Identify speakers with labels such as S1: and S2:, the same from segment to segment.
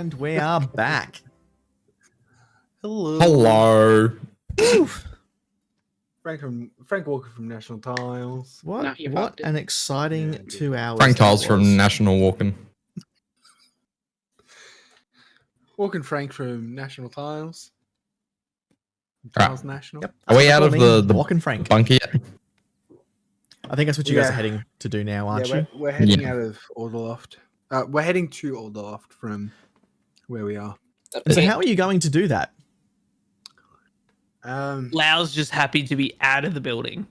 S1: And we are back.
S2: Hello.
S3: Frank Walker from National Tiles.
S1: What an exciting 2 hours.
S2: Frank Tiles
S1: that
S2: from
S1: was.
S2: National Walking.
S3: Walking Frank from National Tiles.
S2: Right.
S3: Tiles National.
S1: Yep.
S2: Are we out of the
S1: Walking Frank
S2: bunker yet?
S1: I think that's what you guys are heading to do now, aren't you?
S3: We're heading out of Alderloft. We're heading to Alderloft from where we are.
S1: So how are you going to do that?
S4: Lau's just happy to be out of the building.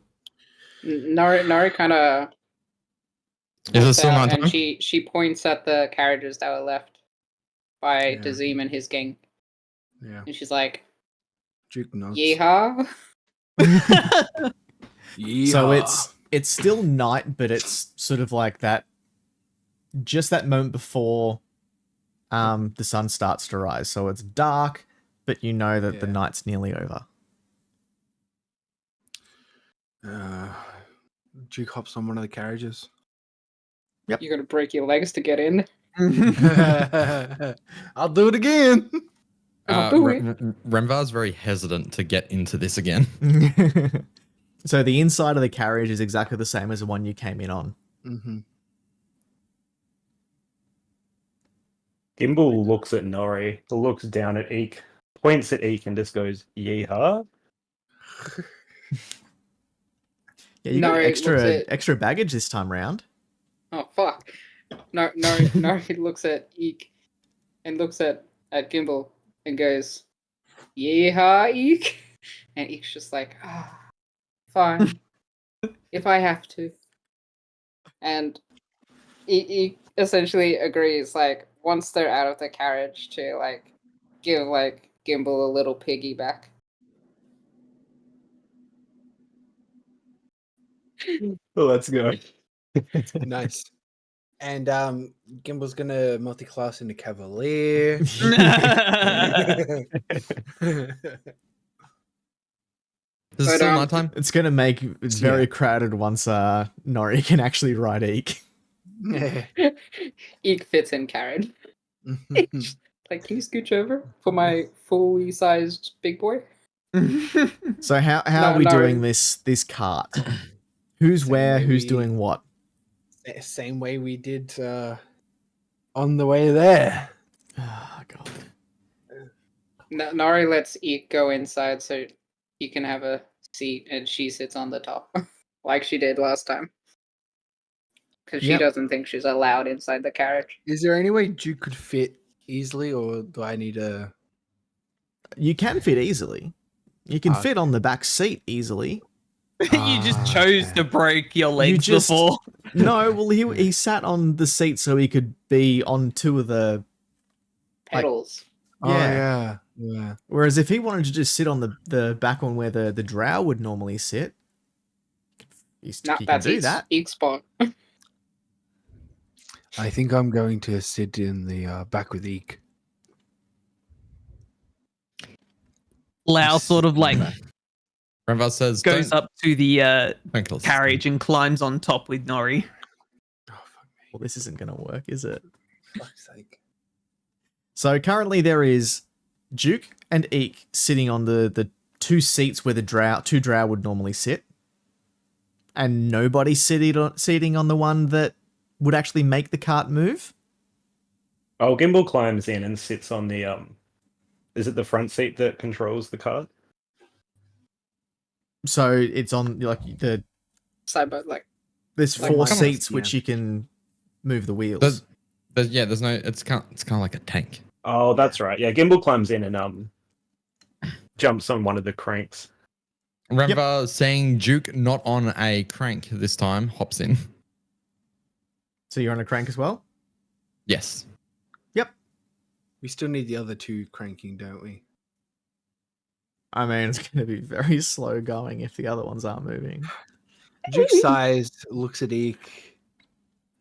S5: Nori kind of
S2: Is it still not
S5: and
S2: time?
S5: she points at the carriages that were left by Dazim and his gang.
S3: Yeah.
S5: And she's like,
S3: Duke nods.
S5: yeehaw.
S1: So it's still night, but it's sort of like that, just that moment before the sun starts to rise. So it's dark, but you know that the night's nearly over.
S3: Duke hops on one of the carriages.
S1: Yep.
S5: You're gonna break your legs to get in.
S3: I'll do it again.
S2: Remvar's very hesitant to get into this again.
S1: So the inside of the carriage is exactly the same as the one you came in on.
S3: Mm-hmm.
S6: Gimbal looks at Nori, looks down at Eek, points at Eek, and just goes, yeehaw.
S1: Yeah, you got extra baggage this time round.
S5: Oh fuck. No, he looks at Eek and looks at Gimbal and goes, yeehaw, Eek. And Eek's just like, fine. If I have to. And Eek essentially agrees, like, once they're out of the carriage to, like, give, like, Gimbal a little piggyback.
S6: Well, let's go.
S3: Nice. And Gimbal's gonna multi-class into Cavalier.
S2: Is it still night time?
S1: It's going to make it very crowded once Nori can actually ride Eek.
S5: Eek fits in carriage. Like, can you scooch over for my fully sized big boy?
S1: So how are we doing this cart? Who's where? Who's doing what?
S3: Same way we did on the way there.
S1: Oh, God.
S5: Nari lets Eek go inside so he can have a seat and she sits on the top, like she did last time. Because she doesn't think she's allowed inside the carriage.
S3: Is there any way Duke could fit easily, or do I need a...
S1: You can fit easily. You can fit on the back seat easily.
S4: You just chose to break your legs before.
S1: No, well, he sat on the seat so he could be on two of the
S5: pedals.
S1: Yeah. Whereas if he wanted to just sit on the back one where the drow would normally sit, he can do that.
S5: Eek's spot.
S3: I think I'm going to sit in the back with Eek.
S4: Lau sort of like
S2: Remvar says
S4: goes up to the carriage and climbs on top with Nori.
S3: Oh, fuck me.
S1: Well, this isn't going to work, is it?
S3: Fuck's sake.
S1: So currently there is Duke and Eek sitting on the two seats where the two drow would normally sit, and nobody sitting on the one that would actually make the cart move.
S6: Oh, Gimbal climbs in and sits on the is it the front seat that controls the cart?
S1: So it's on like the
S5: side by like.
S1: There's four seats which you can move the wheels.
S2: There's no. It's kind of like a tank.
S6: Oh, that's right. Yeah, Gimbal climbs in and jumps on one of the cranks.
S2: Remvar, seeing Duke not on a crank this time, hops in.
S1: So you're on a crank as well?
S2: Yes.
S1: Yep.
S3: We still need the other two cranking, don't we?
S1: I mean, it's going to be very slow going if the other ones aren't moving.
S3: Duke sighs, looks at Eek,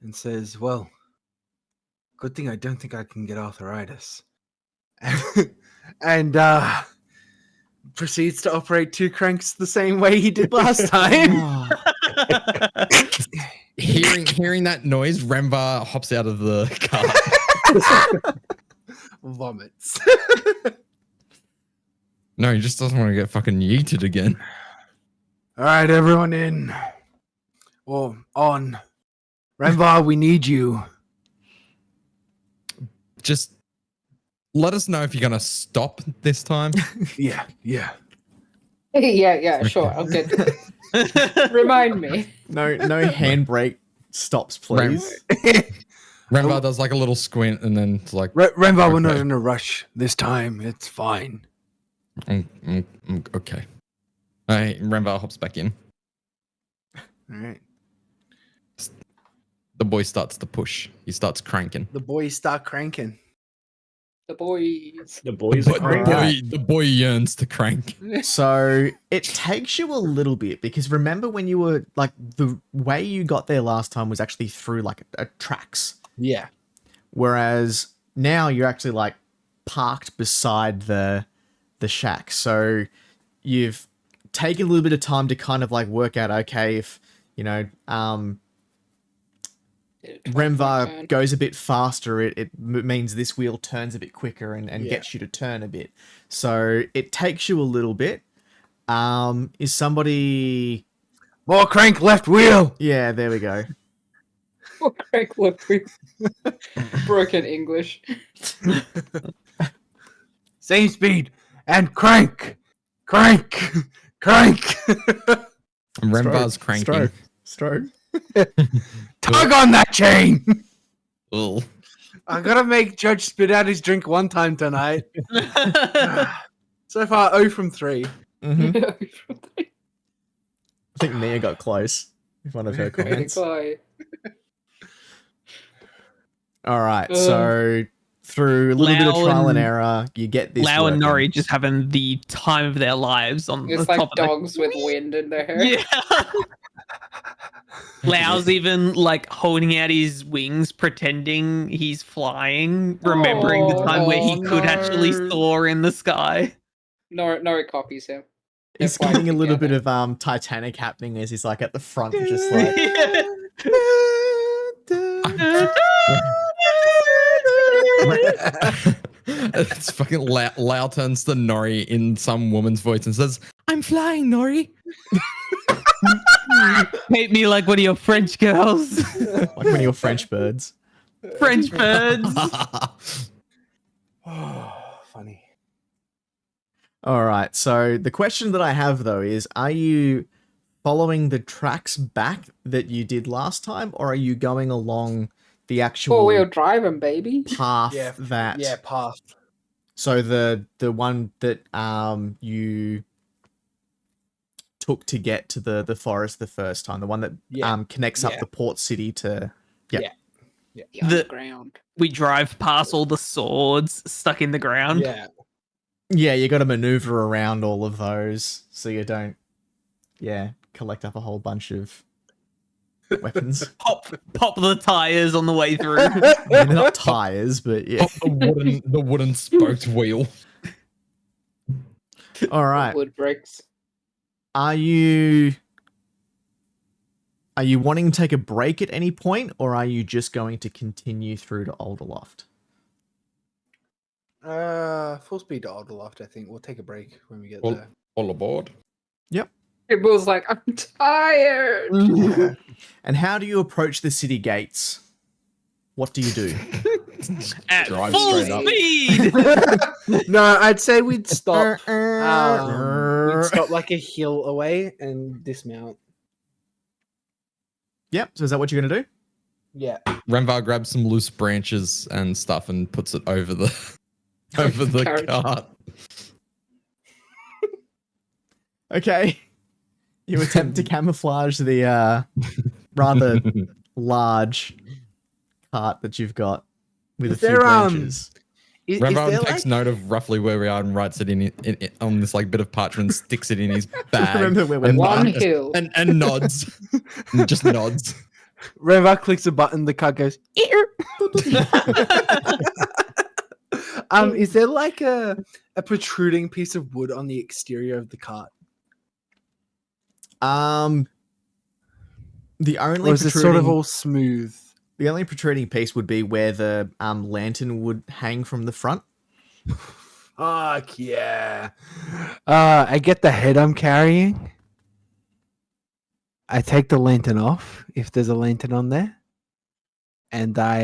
S3: and says, well, good thing I don't think I can get arthritis. And proceeds to operate two cranks the same way he did last time.
S2: Hearing that noise, Remvar hops out of the car.
S3: vomits.
S2: No, he just doesn't want to get fucking yeeted again.
S3: All right, everyone in. Well, on. Renvar, we need you.
S2: Just let us know if you're gonna stop this time.
S3: Yeah.
S5: Yeah, sure. I'll get remind me.
S1: No handbrake stops, please.
S2: Renvar does like a little squint and then it's like,
S3: Renvar, we're not
S2: Okay.
S3: in a rush this time. It's fine.
S2: Okay. Hey, Renvar hops back in.
S3: All right.
S2: The boy starts to push. He starts cranking.
S3: The boys start cranking.
S5: The boys.
S6: The boys are
S2: The
S6: cranking.
S2: boy,
S1: Alright.
S2: the boy yearns to crank.
S1: So it takes you a little bit because remember when you were like the way you got there last time was actually through like a tracks,
S3: Yeah.
S1: whereas now you're actually like parked beside the shack. So you've taken a little bit of time to kind of like work out, okay, if you know, Remvar goes a bit faster, it means this wheel turns a bit quicker and
S3: Yeah.
S1: gets you to turn a bit. So it takes you a little bit. Is somebody...
S3: More crank left wheel.
S1: Yeah, there we go.
S5: Oh, crank left wheel. Broken English.
S3: Same speed and crank. Crank. Crank.
S2: And Renvar's cranking.
S1: Stroke.
S3: Tug on that chain.
S2: Ugh.
S3: I gotta make Judge spit out his drink one time tonight. So far, 0 from 3.
S1: Mm-hmm. I think Mia got close with one of her comments.
S5: Bye.
S1: All right, so through a little bit of
S4: Lau
S1: trial and
S4: and-
S1: error, you get this
S4: Lau and
S1: working.
S4: Nori just having the time of their lives on the
S5: It's like
S4: top of the
S5: dogs with wind in their hair.
S4: Yeah. Lau's even like holding out his wings, pretending he's flying, remembering the time where he could actually
S2: no.
S4: soar in the sky.
S5: Nori copies him.
S1: He's
S5: They're
S1: getting a little bit
S5: together.
S1: of Titanic happening as he's like at the front, just like.
S2: It's fucking Lau turns to Nori in some woman's voice and says, "I'm flying, Nori."
S4: Hate me like one of your French girls.
S1: Like one of your French birds.
S4: French birds.
S3: Oh, funny.
S1: All right. So the question that I have though is, are you following the tracks back that you did last time, or are you going along the actual
S5: Four-wheel driving, baby.
S1: path
S3: Yeah,
S1: that?
S3: Yeah, path.
S1: So the one that you took to get to the forest the first time, the one that
S3: Yeah.
S1: connects up
S3: Yeah.
S1: the port city to. Yep.
S3: Yeah.
S5: The underground.
S4: We drive past all the swords stuck in the ground.
S3: Yeah.
S1: Yeah, you got to maneuver around all of those so you don't, collect up a whole bunch of weapons.
S4: Pop the tires on the way through.
S1: I mean, they're not tires, but yeah.
S2: the wooden spoked wheel.
S1: All right.
S5: Wood bricks.
S1: Are you wanting to take a break at any point, or are you just going to continue through to Alderloft?
S3: Full speed to Alderloft, I think. We'll take a break when we get
S2: Well-
S3: there.
S2: All aboard.
S5: Bill's like, I'm tired.
S1: And how do you approach the city gates? What do you do?
S4: At
S2: Drive
S4: full
S2: straight up.
S4: speed.
S3: No, I'd say we'd stop. We'd stop like a hill away and dismount.
S1: Yep. So is that what you're going to do?
S3: Yeah.
S2: Renvar grabs some loose branches and stuff and puts it over the
S5: Carriage.
S2: cart.
S1: Okay. You attempt to camouflage the rather large cart that you've got with
S3: Is
S1: a few
S3: there,
S1: branches.
S3: Is
S2: Renvar
S3: there,
S2: takes note of roughly where we are and writes it in on this like bit of parchment and sticks it in his bag.
S1: Remember where we're
S2: and,
S5: One
S1: parked.
S5: hill.
S2: and nods. And just nods.
S3: Renvar clicks a button, the cart goes, "Ear." Is there like a protruding piece of wood on the exterior of the cart?
S1: The only
S3: Or is it sort of
S1: protruding-
S3: all smooth?
S1: The only protruding piece would be where the lantern would hang from the front.
S3: Fuck yeah. I get the head I'm carrying. I take the lantern off if there's a lantern on there. And I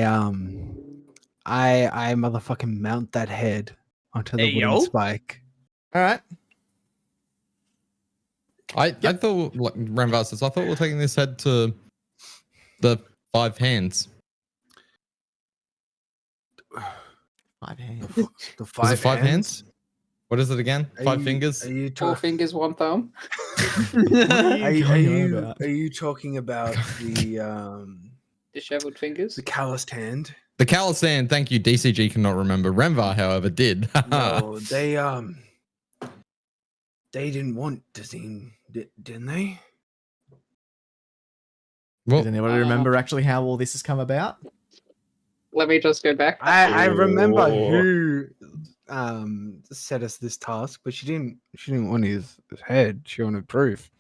S3: motherfucking mount that head onto the
S4: Hey,
S3: wooden
S4: yo.
S3: spike.
S1: All right.
S2: I thought, like Ramvar says, I thought we were taking this head to the 5 hands.
S1: 5 hands.
S3: The
S2: Is it 5 hands? What is it again? 5 fingers?
S3: Are you
S5: 4 fingers, 1 thumb.
S3: Are you talking about the
S5: Disheveled fingers.
S3: the calloused hand?
S2: The callous hand, thank you. DCG cannot remember. Ramvar, however, did.
S3: No, they didn't want Dazine, didn't they?
S2: Well,
S1: Does anybody remember actually how all this has come about?
S5: Let me just go back.
S3: I remember
S6: Oh.
S3: who set us this task, but she didn't want his head. She wanted proof.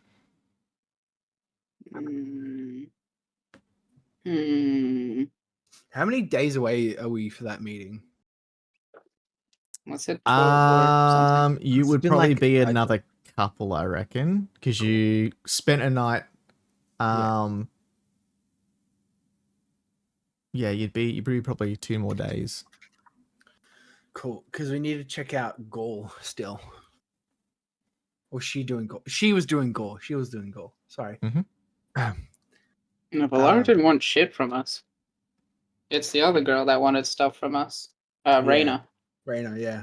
S3: How many days away are we for that meeting?
S5: I said 12 or something.
S1: You
S3: It's
S1: would
S3: been
S1: probably
S3: like
S1: be
S3: a-
S1: another couple, I reckon, because you spent a night. Yeah, you'd be probably 2 more days.
S3: Cool, because we need to check out Gaul still. Or she doing Gaul? She was doing Gaul. She was doing Gaul. Sorry.
S1: Mhm.
S5: No, Valara didn't want shit from us. It's the other girl that wanted stuff from us. Raina.
S3: Raina, yeah.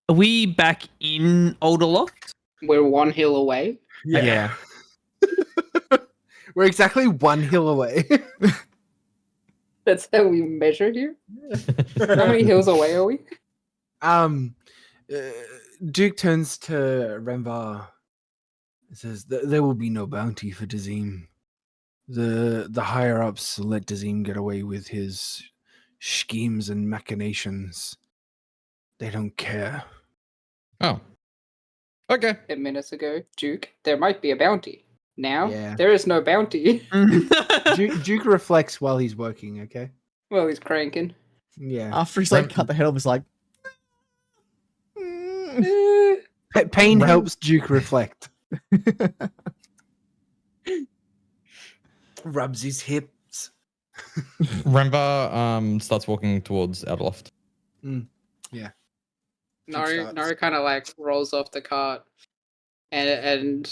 S4: Are we back in Alderloft?
S5: We're 1 hill away.
S1: Yeah.
S3: We're exactly 1 hill away.
S5: That's how we measure here. How many hills away are we?
S3: Duke turns to Renvar and says, "There will be no bounty for Dazim. The higher ups let Dazim get away with his schemes and machinations. They don't care."
S2: oh. Okay.
S5: 10 minutes ago, Duke, there might be a bounty. Now,
S3: Yeah.
S5: there is no bounty.
S3: Duke reflects while he's working. Okay.
S5: Well, he's cranking.
S3: Yeah.
S1: After he's like cut the head off, it's like.
S3: Pain helps Duke reflect. Rubs his hips.
S2: Ramvar starts walking towards Alderloft.
S5: Nari
S3: starts.
S5: kind of like rolls off the cart and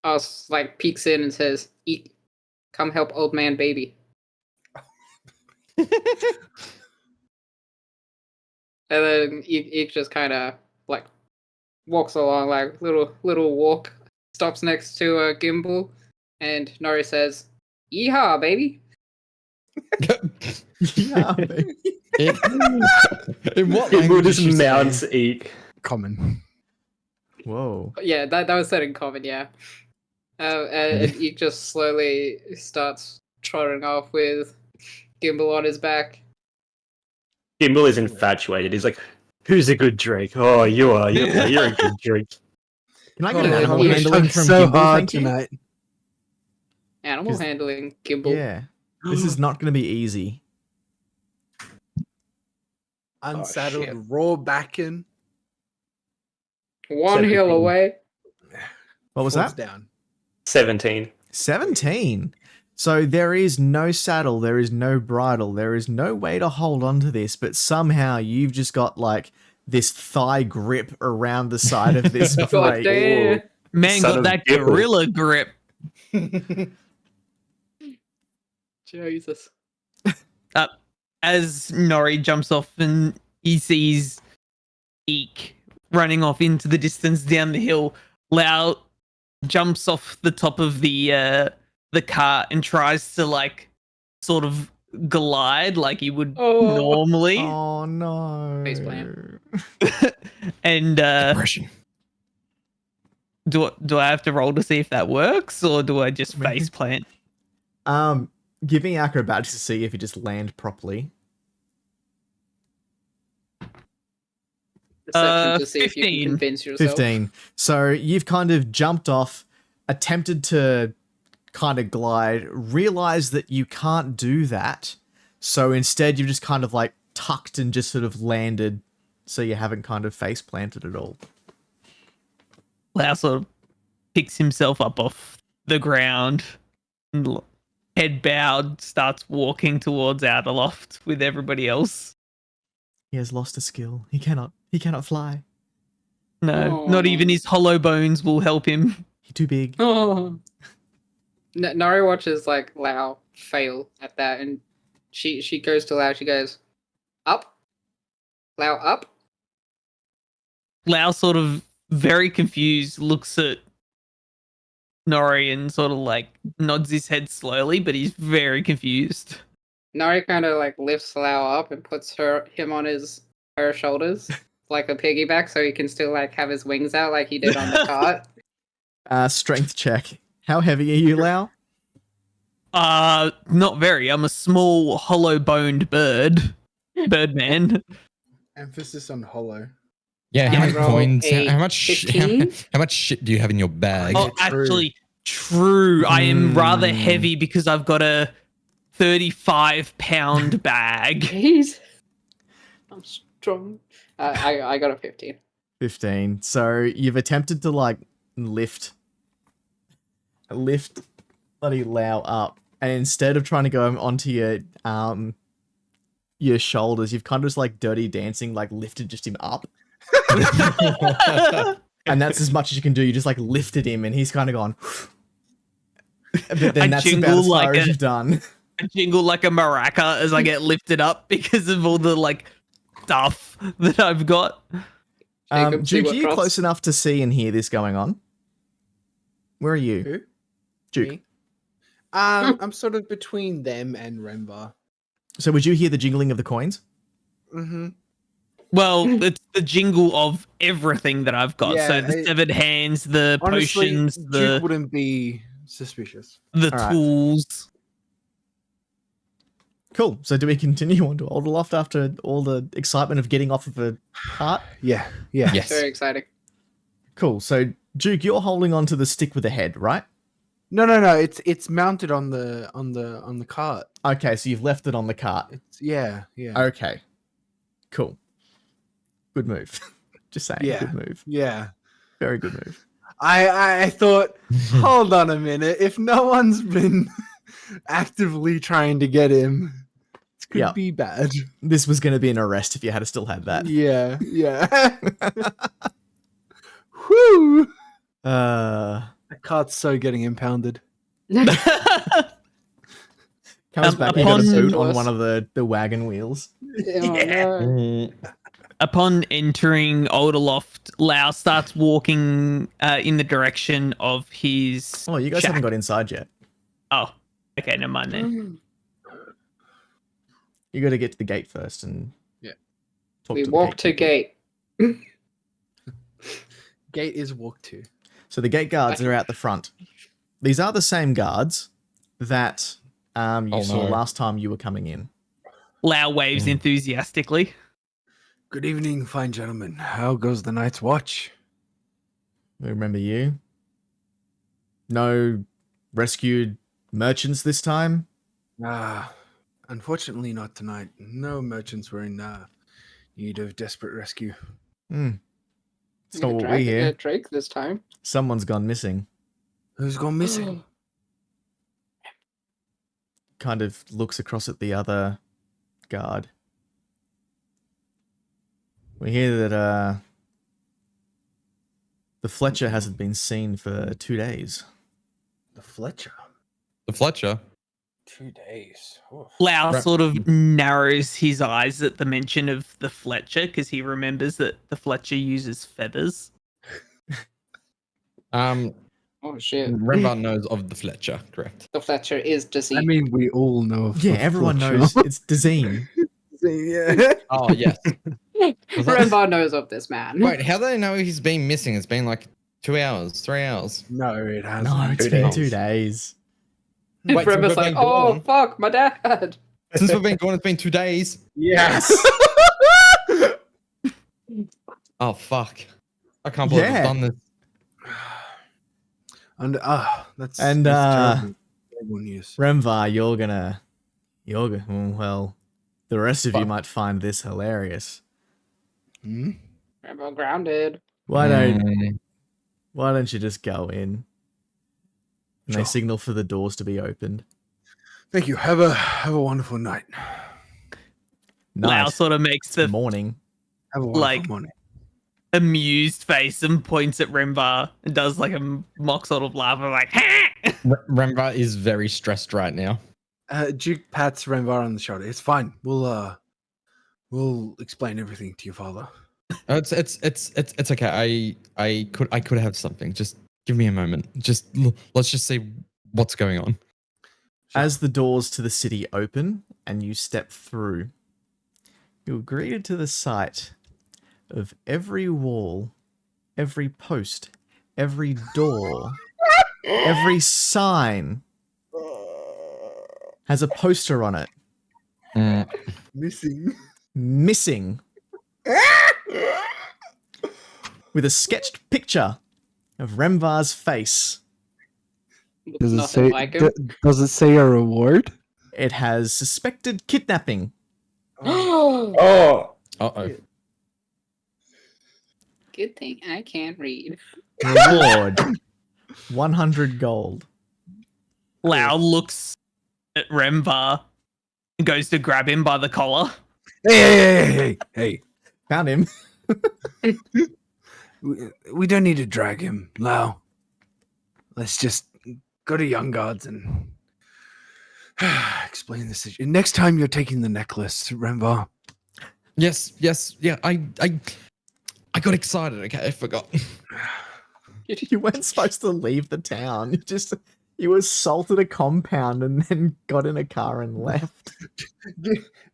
S5: us like peeks in and says, "Eek, come help old man baby." And then Eek just kind of like walks along, like little walk, stops next to a gimbal, and Nori says, "Yeehaw, baby!"
S1: Yeah, baby.
S2: In what
S6: Gimbal
S2: language is
S6: just
S2: she
S6: mounts
S2: saying?
S6: Eek.
S3: Common.
S1: Whoa.
S5: Yeah, that was said in common, yeah. And Eek just slowly starts trotting off with Gimbal on his back.
S6: Gimbal is infatuated. He's like, "Who's a good Drake? Oh, you are. You're a good Drake."
S1: Can I get an
S5: Oh,
S1: animal
S5: you're
S1: handling from
S3: so
S1: Gimbal?
S3: hard
S1: Thank you.
S3: tonight.
S5: Animal
S1: 'Cause-
S5: handling Gimbal.
S1: Yeah. This is not going to be easy.
S3: Unsaddled,
S6: shit.
S3: raw backing.
S5: 1 hill
S6: 17.
S5: away.
S1: What was
S3: falls
S1: that?
S3: down.
S6: 17.
S1: 17. So there is no saddle, there is no bridle, there is no way to hold on to this, but somehow you've just got like this thigh grip around the side of this
S5: God
S1: crate.
S5: damn.
S4: Man
S6: Son
S4: got
S6: of
S4: that
S6: Gimbal.
S4: gorilla grip.
S5: Jesus.
S4: As Nori jumps off and he sees Eek running off into the distance down the hill, Lau jumps off the top of the cart and tries to like sort of glide like he would
S5: Oh.
S4: normally.
S1: Oh no.
S5: Faceplant.
S4: And
S2: Depression.
S4: do I have to roll to see if that works, or do I just face plant?
S1: Give me acrobatics to see if you just land properly.
S5: Deception to see if you
S4: 15.
S5: can convince yourself.
S1: 15. So you've kind of jumped off, attempted to kind of glide, realized that you can't do that. So instead you've just kind of like tucked and just sort of landed, so you haven't kind of face planted at all.
S4: Lau sort of picks himself up off the ground and head bowed starts walking towards Alderloft with everybody else.
S1: He has lost a skill. He cannot fly.
S4: No,
S5: Oh.
S4: not even his hollow bones will help him.
S1: He's too big.
S5: Oh. Nari watches like Lau fail at that, and she goes to Lau. She goes, "Up, Lau, up."
S4: Lau sort of very confused looks at Nori and sort of like nods his head slowly, but he's very confused.
S5: Nari kind of like lifts Lau up and puts him on her shoulders like a piggyback, so he can still like have his wings out like he did on the cart.
S1: Strength check. How heavy are you, Lau?
S4: Not very. I'm a small hollow-boned birdman.
S3: Emphasis on hollow.
S2: Yeah, how
S5: I
S2: many
S5: roll
S2: coins?
S5: a
S2: How much?
S5: 15?
S2: How much shit do you have in your bag?
S4: Oh,
S3: true.
S4: actually, true. I am rather
S1: Mm.
S4: heavy because I've got a 35-pound bag.
S5: Jeez, I'm strong. I got a 15.
S1: 15. So you've attempted to like lift bloody Lau up, and instead of trying to go onto your shoulders, you've kind of just like Dirty Dancing, like lifted just him up. And that's as much as you can do. You just like lifted him, and he's kind of gone. But then
S4: I
S1: that's about
S4: jingle
S1: as far
S4: like
S1: as
S4: a-
S1: you've done.
S4: I jingle like a maraca as I get lifted up because of all the like stuff that I've got.
S5: Jacob, see
S1: Duke,
S5: what
S1: are you
S5: drops?
S1: close enough to see and hear this going on? Where are you?
S3: Who?
S1: Duke.
S3: Me? I'm sort of between them and Rembar.
S1: So would you hear the jingling of the coins?
S3: Mm-hmm.
S4: Well, it's the jingle of everything that I've got.
S3: Yeah,
S4: So the severed hands, the
S3: Honestly,
S4: potions,
S3: Duke
S4: the
S3: wouldn't be suspicious.
S4: the
S1: All right.
S4: tools.
S1: Cool. So do we continue on to Alderloft after all the excitement of getting off of a cart?
S3: Yeah, yeah.
S2: Yes.
S5: Very exciting.
S1: Cool. So Duke, you're holding on to the stick with the head, right?
S3: No. It's mounted on the cart.
S1: Okay, so you've left it on the cart.
S3: It's yeah.
S1: Okay. Cool. Good move. Just saying,
S3: Yeah.
S1: good move.
S3: Yeah.
S1: Very good move.
S3: I thought, hold on a minute. If no one's been actively trying to get him, it could
S1: Yeah.
S3: be bad.
S1: This was going to be an arrest if you had still had that.
S3: Yeah. Whoo!
S1: Uh,
S3: That cart's so getting impounded.
S1: comes back, you got a
S4: upon-
S1: boot on one of the wagon wheels.
S5: Oh, no.
S4: Upon entering Alderloft, Lau starts walking in the direction of his.
S1: Oh, you guys
S4: shack.
S1: haven't got inside yet.
S4: Oh, okay, never mind then.
S1: You got to get to the gate first and
S3: Yeah.
S1: talk
S5: We
S1: to the
S5: walk to
S1: gatekeeper.
S5: gate.
S3: Gate is walk to.
S1: So the gate guards are out the front. These are the same guards that you
S2: Oh,
S1: saw
S2: no.
S1: last time you were coming in.
S4: Lau waves enthusiastically.
S3: Good evening, fine gentlemen. How goes the night's watch?
S1: We remember you. No rescued merchants this time.
S3: Unfortunately not tonight. No merchants were in need of desperate rescue.
S1: It's not what we hear.
S5: Drake this time.
S1: Someone's gone missing.
S3: Who's gone missing?
S1: Kind of looks across at the other guard. We hear that the Fletcher hasn't been seen for 2 days.
S3: The Fletcher.
S2: The Fletcher.
S3: 2 days. Oof.
S4: Lau
S2: Right.
S4: sort of narrows his eyes at the mention of the Fletcher because he remembers that the Fletcher uses feathers.
S5: Oh shit.
S2: Rembar knows of the Fletcher, correct?
S5: The Fletcher is deceived.
S3: I mean, we all know. Of
S1: Yeah,
S3: the
S1: everyone
S3: Fletcher.
S1: knows it's Dazim.
S3: Yeah.
S2: Oh, yes.
S5: Rembar knows of this man.
S2: Wait, how do they know he's been missing? It's been like 2 hours, 3 hours.
S3: No, it hasn't.
S1: No, it's been 2 days.
S2: Wait, so
S5: Rembar's
S2: we've
S5: like,
S2: been
S5: oh
S2: gone.
S5: fuck, my dad.
S2: Since we've been gone, it's been 2 days.
S3: Yes.
S2: Oh, fuck. I can't believe
S1: Yeah.
S2: I've done this.
S3: And that's
S1: And,
S3: that's terrible news.
S1: Remvar, well, The rest of you
S2: Fuck.
S1: might find this hilarious.
S3: Hmm?
S5: Remember grounded.
S1: Why don't
S2: Mm,
S1: Why don't you just go in? And they
S3: Sure.
S1: signal for the doors to be opened.
S3: Thank you. Have a wonderful night.
S4: Lau
S1: Night.
S4: sort of makes
S1: It's
S4: the
S1: morning.
S3: Have a wonderful
S4: Like-
S3: morning.
S4: amused face and points at Remvar and does like a mock sort of laugh of like, ha!
S2: Remvar is very stressed right now.
S3: Duke pats Renvar on the shoulder. It's fine. We'll explain everything to your father.
S2: It's okay. I could have something. Just give me a moment. Let's just see what's going on.
S1: As the doors to the city open and you step through, you're greeted to the sight of every wall, every post, every door, every sign has a poster on it.
S2: Mm,
S3: Missing.
S1: With a sketched picture of Remvar's face.
S5: Looks
S3: Does it
S5: nothing
S3: say?
S5: like him.
S3: Does it say a reward?
S1: It has suspected kidnapping.
S6: Oh,
S2: uh-oh.
S5: Good thing I can't read.
S1: Reward 100 gold.
S4: Lau looks at Remvar and goes to grab him by the collar.
S3: Hey.
S1: Found him.
S3: We don't need to drag him, Lau. Let's just go to Young Gods and explain this. Next time you're taking the necklace, Renvar.
S2: Yes. Yeah. I got excited. Okay, I forgot.
S1: You weren't supposed to leave the town. You assaulted a compound and then got in a car and left.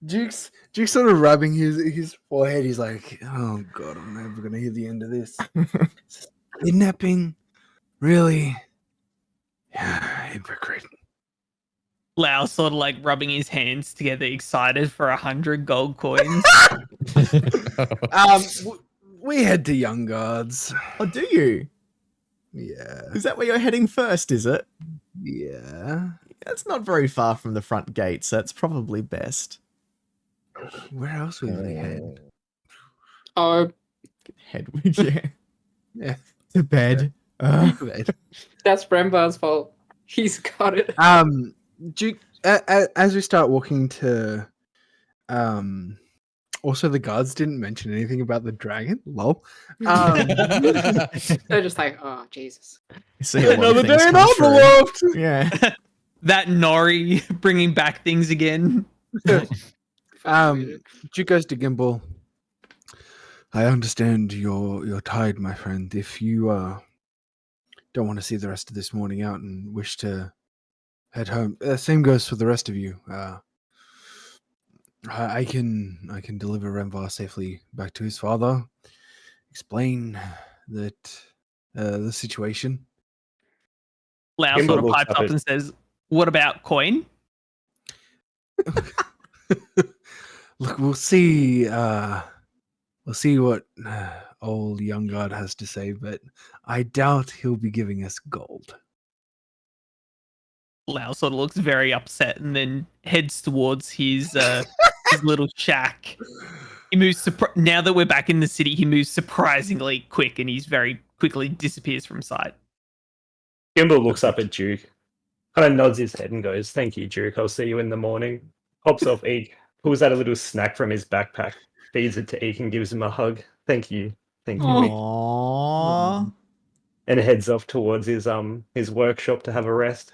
S3: Duke's sort of rubbing his forehead. He's like, "Oh God, I'm never gonna hear the end of this. Kidnapping, really? Hypocrite."
S4: Lau sort of like rubbing his hands together, excited for 100 gold coins.
S3: We head to Young Gods.
S1: Oh, do you?
S3: Yeah,
S1: Is that where you're heading first, is it?
S3: yeah.
S1: That's not very far from the front gate, so it's probably best.
S3: Where else would we head?
S5: Oh,
S1: Head with you.
S3: Yeah.
S1: To bed.
S5: that's Brembar's fault. He's got it.
S3: Duke, as we start walking to, also the guards didn't mention anything about the dragon. Lol.
S5: They're just like, oh, Jesus.
S1: You see a lot of
S3: Another
S1: things
S3: day in
S1: come through.
S3: Alderloft.
S1: Yeah.
S4: That Nori bringing back things again.
S3: Duke goes to Gimbal. I understand you're tired, my friend. If you don't want to see the rest of this morning out and wish to head home, same goes for the rest of you. I can deliver Renvar safely back to his father. Explain that the situation.
S4: Lau
S6: Kimber
S4: sort of
S6: looks
S4: pipes
S6: up
S4: up
S6: at-
S4: and says, "What about coin?"
S3: Look, we'll see. We'll see what old young god has to say, but I doubt he'll be giving us gold.
S4: Lau sort of looks very upset and then heads towards his little shack. He moves now that we're back in the city. He moves surprisingly quick, and he's very quickly disappears from sight.
S6: Gimbal looks up at Duke, kind of nods his head and goes, "Thank you, Duke. I'll see you in the morning." Hops off Eek, pulls out a little snack from his backpack, feeds it to Eek and gives him a hug. Thank you, Eek.
S1: Aww.
S6: And heads off towards his workshop to have a rest.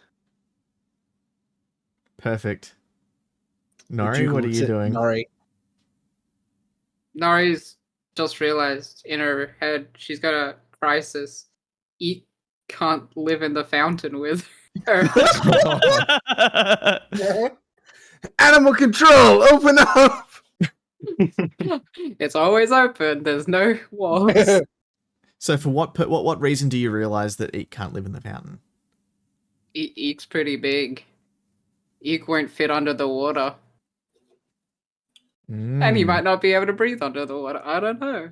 S1: Perfect.
S3: Duke
S1: Nori, what are
S3: looks
S1: you
S3: at
S1: doing?
S3: Nori.
S5: Nari's just realized in her head she's got a crisis. Eek can't live in the fountain with her.
S3: Animal control, open up.
S5: It's always open. There's no walls.
S1: So for what reason do you realize that Eek can't live in the fountain?
S5: Eek's pretty big. Eek won't fit under the water. And he might not be able to breathe under the water. I don't know.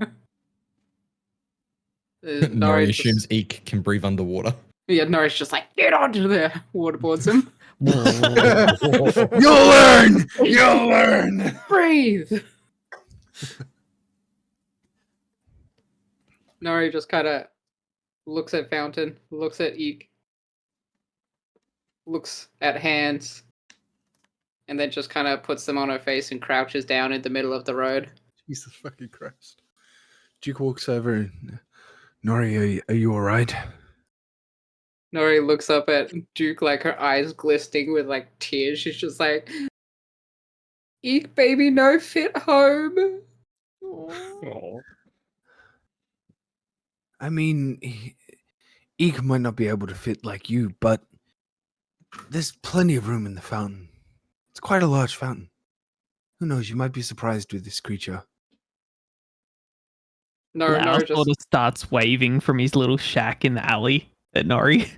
S2: Nori assumes Eek can breathe underwater.
S5: Yeah, Nori's just like, get onto there. Waterboards him.
S3: You'll learn. You'll learn.
S5: Breathe. Nori just kind of looks at Fountain, looks at Eek, looks at Hands, and then just kind of puts them on her face and crouches down in the middle of the road.
S3: Jesus fucking Christ. Duke walks over and Nori, are you alright?
S5: Nori looks up at Duke, like her eyes glistening with like tears. She's just like, Eek, baby, no fit home.
S6: Oh.
S3: I mean, Eek might not be able to fit like you, but there's plenty of room in the fountain. It's quite a large fountain. Who knows, you might be surprised with this creature.
S5: Nori
S4: Lau
S5: just
S4: sort of starts waving from his little shack in the alley at Nori.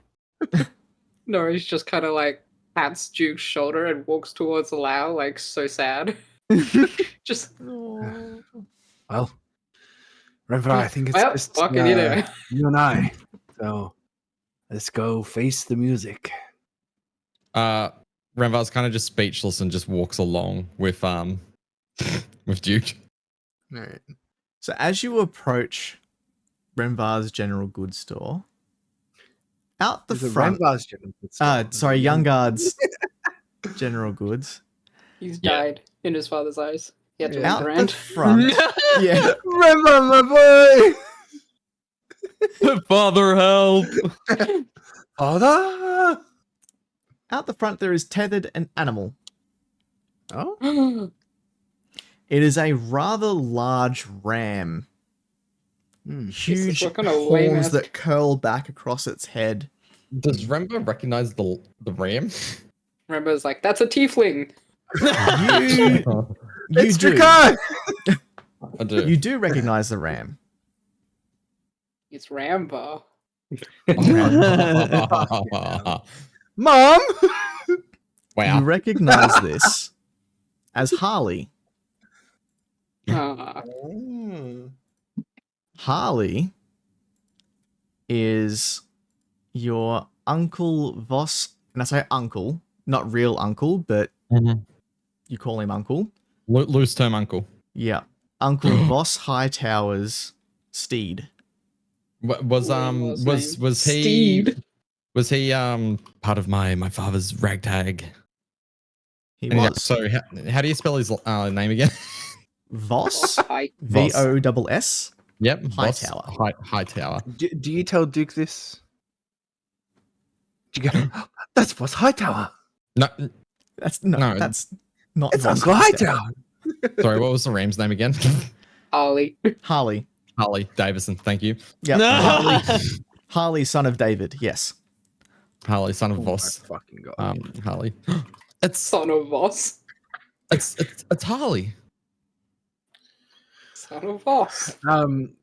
S5: Nori's just kind of like pats Duke's shoulder and walks towards Lau, like so sad. Just
S3: Well, Renfra, I think it's
S5: well,
S3: just
S5: fucking you know.
S3: you and I. So let's go face the music.
S2: Renvar's kind of just speechless and just walks along with Duke.
S1: All right. So as you approach Renvar's general goods store, out the
S3: Is it
S1: front,
S3: Renvar's general goods store?
S1: sorry, Young Guard's general goods.
S5: He's
S2: Yeah.
S5: died in his father's eyes. He had to
S3: Yeah.
S5: look
S1: Out the
S5: around.
S1: front, yeah.
S3: Renvar, my boy!
S2: Father, help!
S3: Father!
S1: Out the front, there is tethered an animal.
S3: Oh?
S1: It is a rather large ram. Huge
S5: what kind of lame
S1: horns
S5: ass-
S1: that curl back across its head.
S2: Does Renvar recognize the ram?
S5: Remember's like, that's a tiefling.
S1: You
S3: It's
S1: do.
S3: Drakai!
S2: I do.
S1: You do recognize the ram.
S5: It's Rambo.
S3: Mom!
S1: You
S2: Wow.
S1: recognize this as Harley.
S5: Ah,
S1: Harley is your Uncle Voss, and I say uncle, not real uncle, but
S2: Mhm.
S1: you call him uncle.
S2: Loose term uncle.
S1: Yeah, Uncle Voss Hightower's steed.
S2: Was
S5: What's his name?
S2: he
S5: Steed.
S2: was he part of my father's ragtag?
S1: He
S2: And
S1: was
S2: so how do you spell his name again?
S1: Voss,
S5: Hi.
S2: Voss.
S1: VOSS.
S2: Yep, Voss
S1: Hightower.
S2: Hightower.
S3: Do you tell Duke this? Do you go, that's Boss Hightower.
S2: No,
S1: That's
S2: No.
S1: that's not
S3: It's
S1: Voss
S3: Uncle Hightower.
S2: sorry, what was the ram's name again?
S5: Ollie.
S1: Harley.
S2: Harley Davison. Thank you,
S1: Yeah,
S4: No.
S1: Harley, son of David. Yes.
S2: Harley, son of
S3: Oh
S2: Voss.
S3: my fucking god.
S2: Harley. It's
S5: Son of Voss.
S2: it's Harley.
S5: Son of Voss.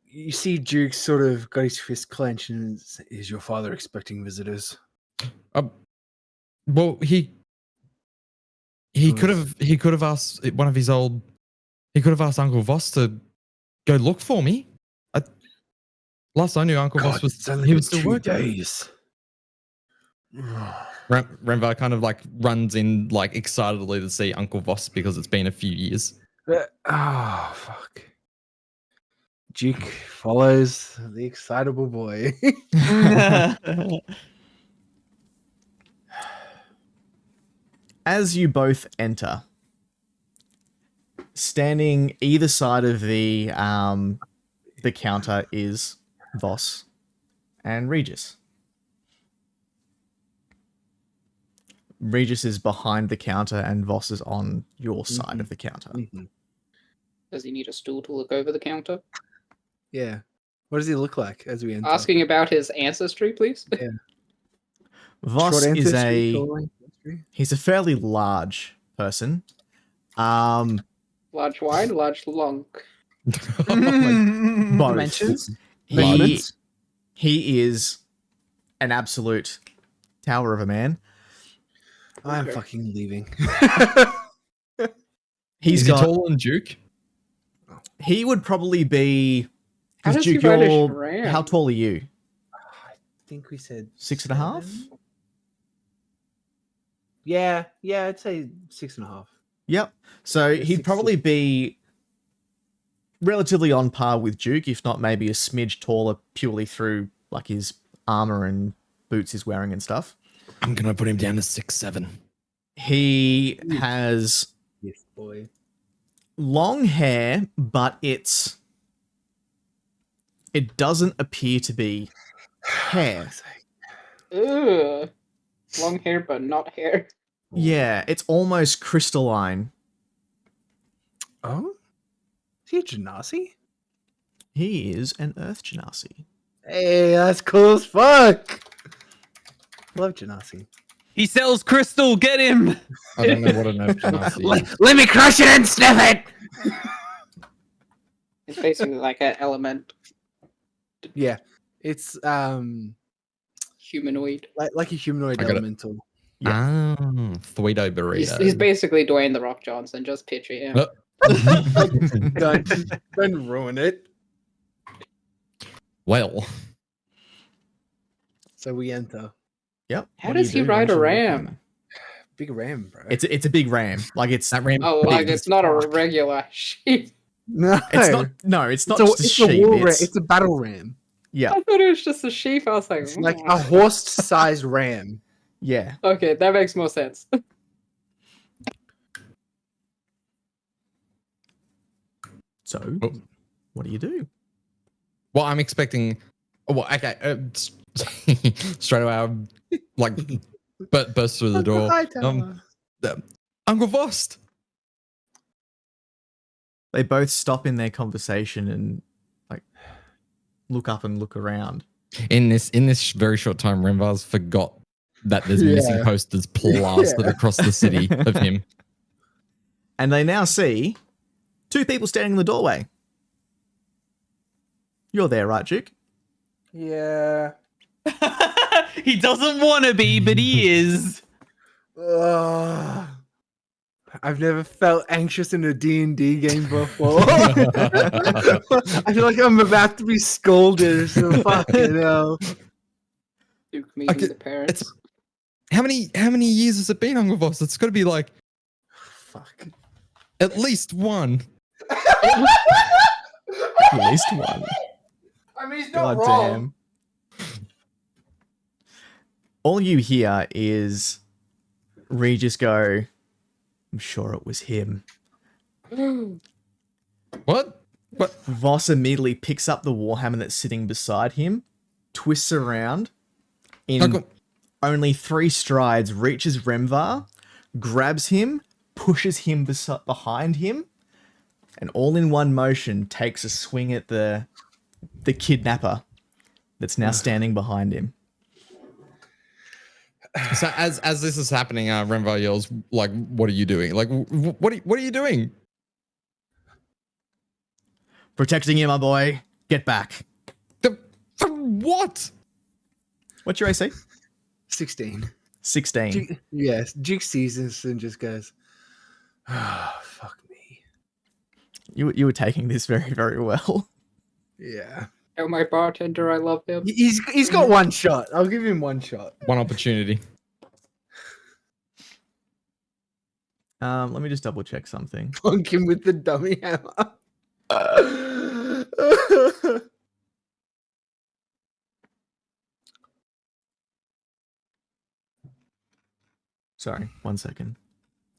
S3: You see Duke sort of got his fist clenched and is your father expecting visitors?
S2: Well, he could have asked one of his old. He could have asked Uncle Voss to go look for me. Last I knew, Uncle Voss was
S3: it's only
S2: he
S3: been
S2: was still
S3: 2
S2: working.
S3: days.
S2: Renvar kind of like runs in like excitedly to see Uncle Voss because it's been a few years.
S3: Oh, fuck. Duke follows the excitable boy.
S1: As you both enter, standing either side of the counter is Voss and Regis. Regis is behind the counter and Voss is on your side of the counter.
S3: Mhm.
S5: Does he need a stool to look over the counter?
S3: Yeah. What does he look like as we enter?
S5: Asking about his ancestry, please.
S1: Voss
S3: Short
S1: is
S3: ancestry, tall ancestry?
S1: he's a fairly large person.
S5: Large wide, large long.
S1: Both.
S3: Dimensions?
S1: He,
S3: Measurements?
S1: he is an absolute tower of a man.
S3: I'm
S5: Okay.
S3: fucking leaving.
S1: He's
S2: Is he
S1: got.
S2: taller than Duke?
S1: He would probably be.
S5: How does
S1: Duke,
S5: he ride a
S1: you're-
S5: tram?
S1: how tall are you?
S3: I think we said
S1: 6.5?
S3: 7? Yeah, I'd say 6.5.
S1: Yep. So
S3: Yeah,
S1: he'd
S3: 6,
S1: probably be relatively on par with Duke, if not maybe a smidge taller, purely through like his armor and boots he's wearing and stuff.
S2: I'm gonna put him down to 6'7".
S1: He has
S3: Yes, boy.
S1: long hair, but it doesn't appear to be hair.
S5: Ugh. Long hair, but not hair.
S1: Yeah, it's almost crystalline.
S3: Oh? Is he a Genasi?
S1: He is an Earth Genasi.
S3: Hey, that's cool as fuck. Love Genasi.
S4: He sells crystal. Get him.
S2: I don't know what an Earth Genasi is.
S3: Let me crush it and sniff it.
S5: It's basically like an element
S3: Yeah, it's
S5: humanoid.
S3: like a humanoid
S2: I got it.
S3: elemental.
S2: Ah, Thweedo burrito.
S5: He's basically Dwayne the Rock Johnson. Just picture him.
S3: Don't ruin it.
S2: Well,
S3: So we enter.
S1: Yep.
S5: How
S1: What do you
S5: does he
S1: do
S5: ride
S1: once
S5: a
S1: you walk
S5: ram?
S1: in?
S3: Big ram, bro.
S1: It's a big ram. Like it's
S2: that ram.
S5: Oh,
S2: big
S5: like
S2: as
S5: it's not a
S2: fuck.
S5: regular sheep.
S3: no,
S1: it's not it's not
S3: it's
S1: just a
S3: it's
S1: sheep.
S3: war ram.
S1: It's,
S3: It's a battle ram.
S1: yeah,
S5: I thought it was just a sheep. I was like,
S3: It's like
S5: "Oh."
S3: a horse-sized ram.
S1: yeah.
S5: Okay, that makes more sense.
S1: So,
S2: Oh.
S1: what do you do?
S2: Well, I'm expecting. Well, okay. Straight away, I'm like, burst through the door. Uncle Vost.
S1: They both stop in their conversation and like look up and look around.
S2: In this very short time, Renvar's forgot that there's missing posters plastered across the city of him.
S1: And they now see two people standing in the doorway. You're there, right, Duke?
S3: Yeah.
S4: He doesn't want to be, but he is.
S3: Ugh. I've never felt anxious in a D&D game before. I feel like I'm about to be scolded. So fucking hell.
S5: Duke meeting
S2: Okay,
S5: the parents.
S2: How many years has it been, Uncle Voss? It's got to be like
S3: Fuck.
S2: at least one.
S1: At least one.
S3: I mean, he's
S1: God damn. All you hear is Regis go, I'm sure it was him.
S2: What?
S1: Voss immediately picks up the warhammer that's sitting beside him, twists around, in
S2: Uncle-
S1: only 3 strides, reaches Remvar, grabs him, pushes him behind him, and all in one motion takes a swing at the kidnapper that's now standing behind him.
S2: So as this is happening, Renvar yells, like, "What are you doing? Like, what are you doing?"
S1: Protecting you, my boy. Get back.
S2: From what?
S1: What's your AC?
S3: 16.
S1: 16.
S3: Yes, Duke sees this and just goes, oh, fuck me.
S1: You were taking this very, very well.
S3: Yeah.
S5: Oh, my bartender, I love him.
S3: He's got one shot. I'll give him one shot.
S2: One opportunity.
S1: Let me just double check something.
S3: Plunk him with the dummy hammer.
S1: Sorry, 1 second.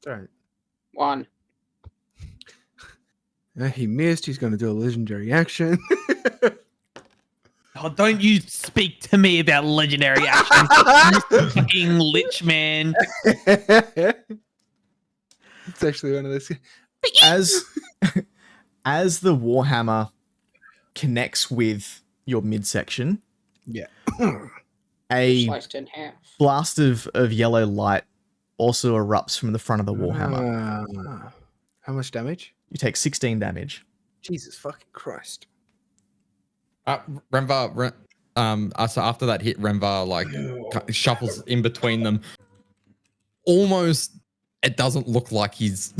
S3: Alright.
S5: 1.
S3: He missed. He's going to do a legendary action.
S4: Oh, don't you speak to me about legendary actions, you fucking lich man.
S3: It's actually one of those.
S1: As the warhammer connects with your midsection,
S3: Yeah.
S1: a
S5: Sliced in half.
S1: blast of yellow light also erupts from the front of the warhammer.
S3: How much damage?
S1: You take 16 damage.
S3: Jesus fucking Christ.
S2: Renvar, so after that hit, Renvar like shuffles in between them. Almost, it doesn't look like he's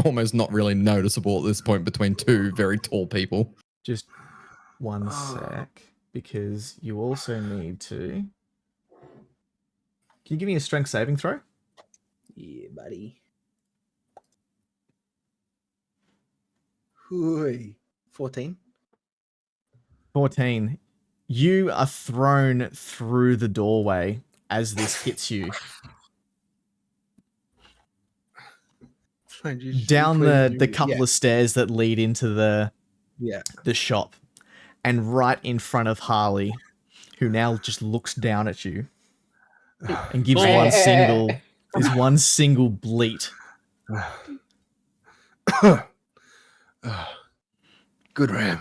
S2: almost not really noticeable at this point between two very tall people.
S1: Just 1 sec, because you also need to... Can you give me a strength saving throw?
S3: Yeah, buddy. Hooey. 14.
S1: 14. You are thrown through the doorway as this hits you. Down the couple of stairs that lead into the shop, and right in front of Harley, who now just looks down at you and gives one single bleat.
S3: Good Ram.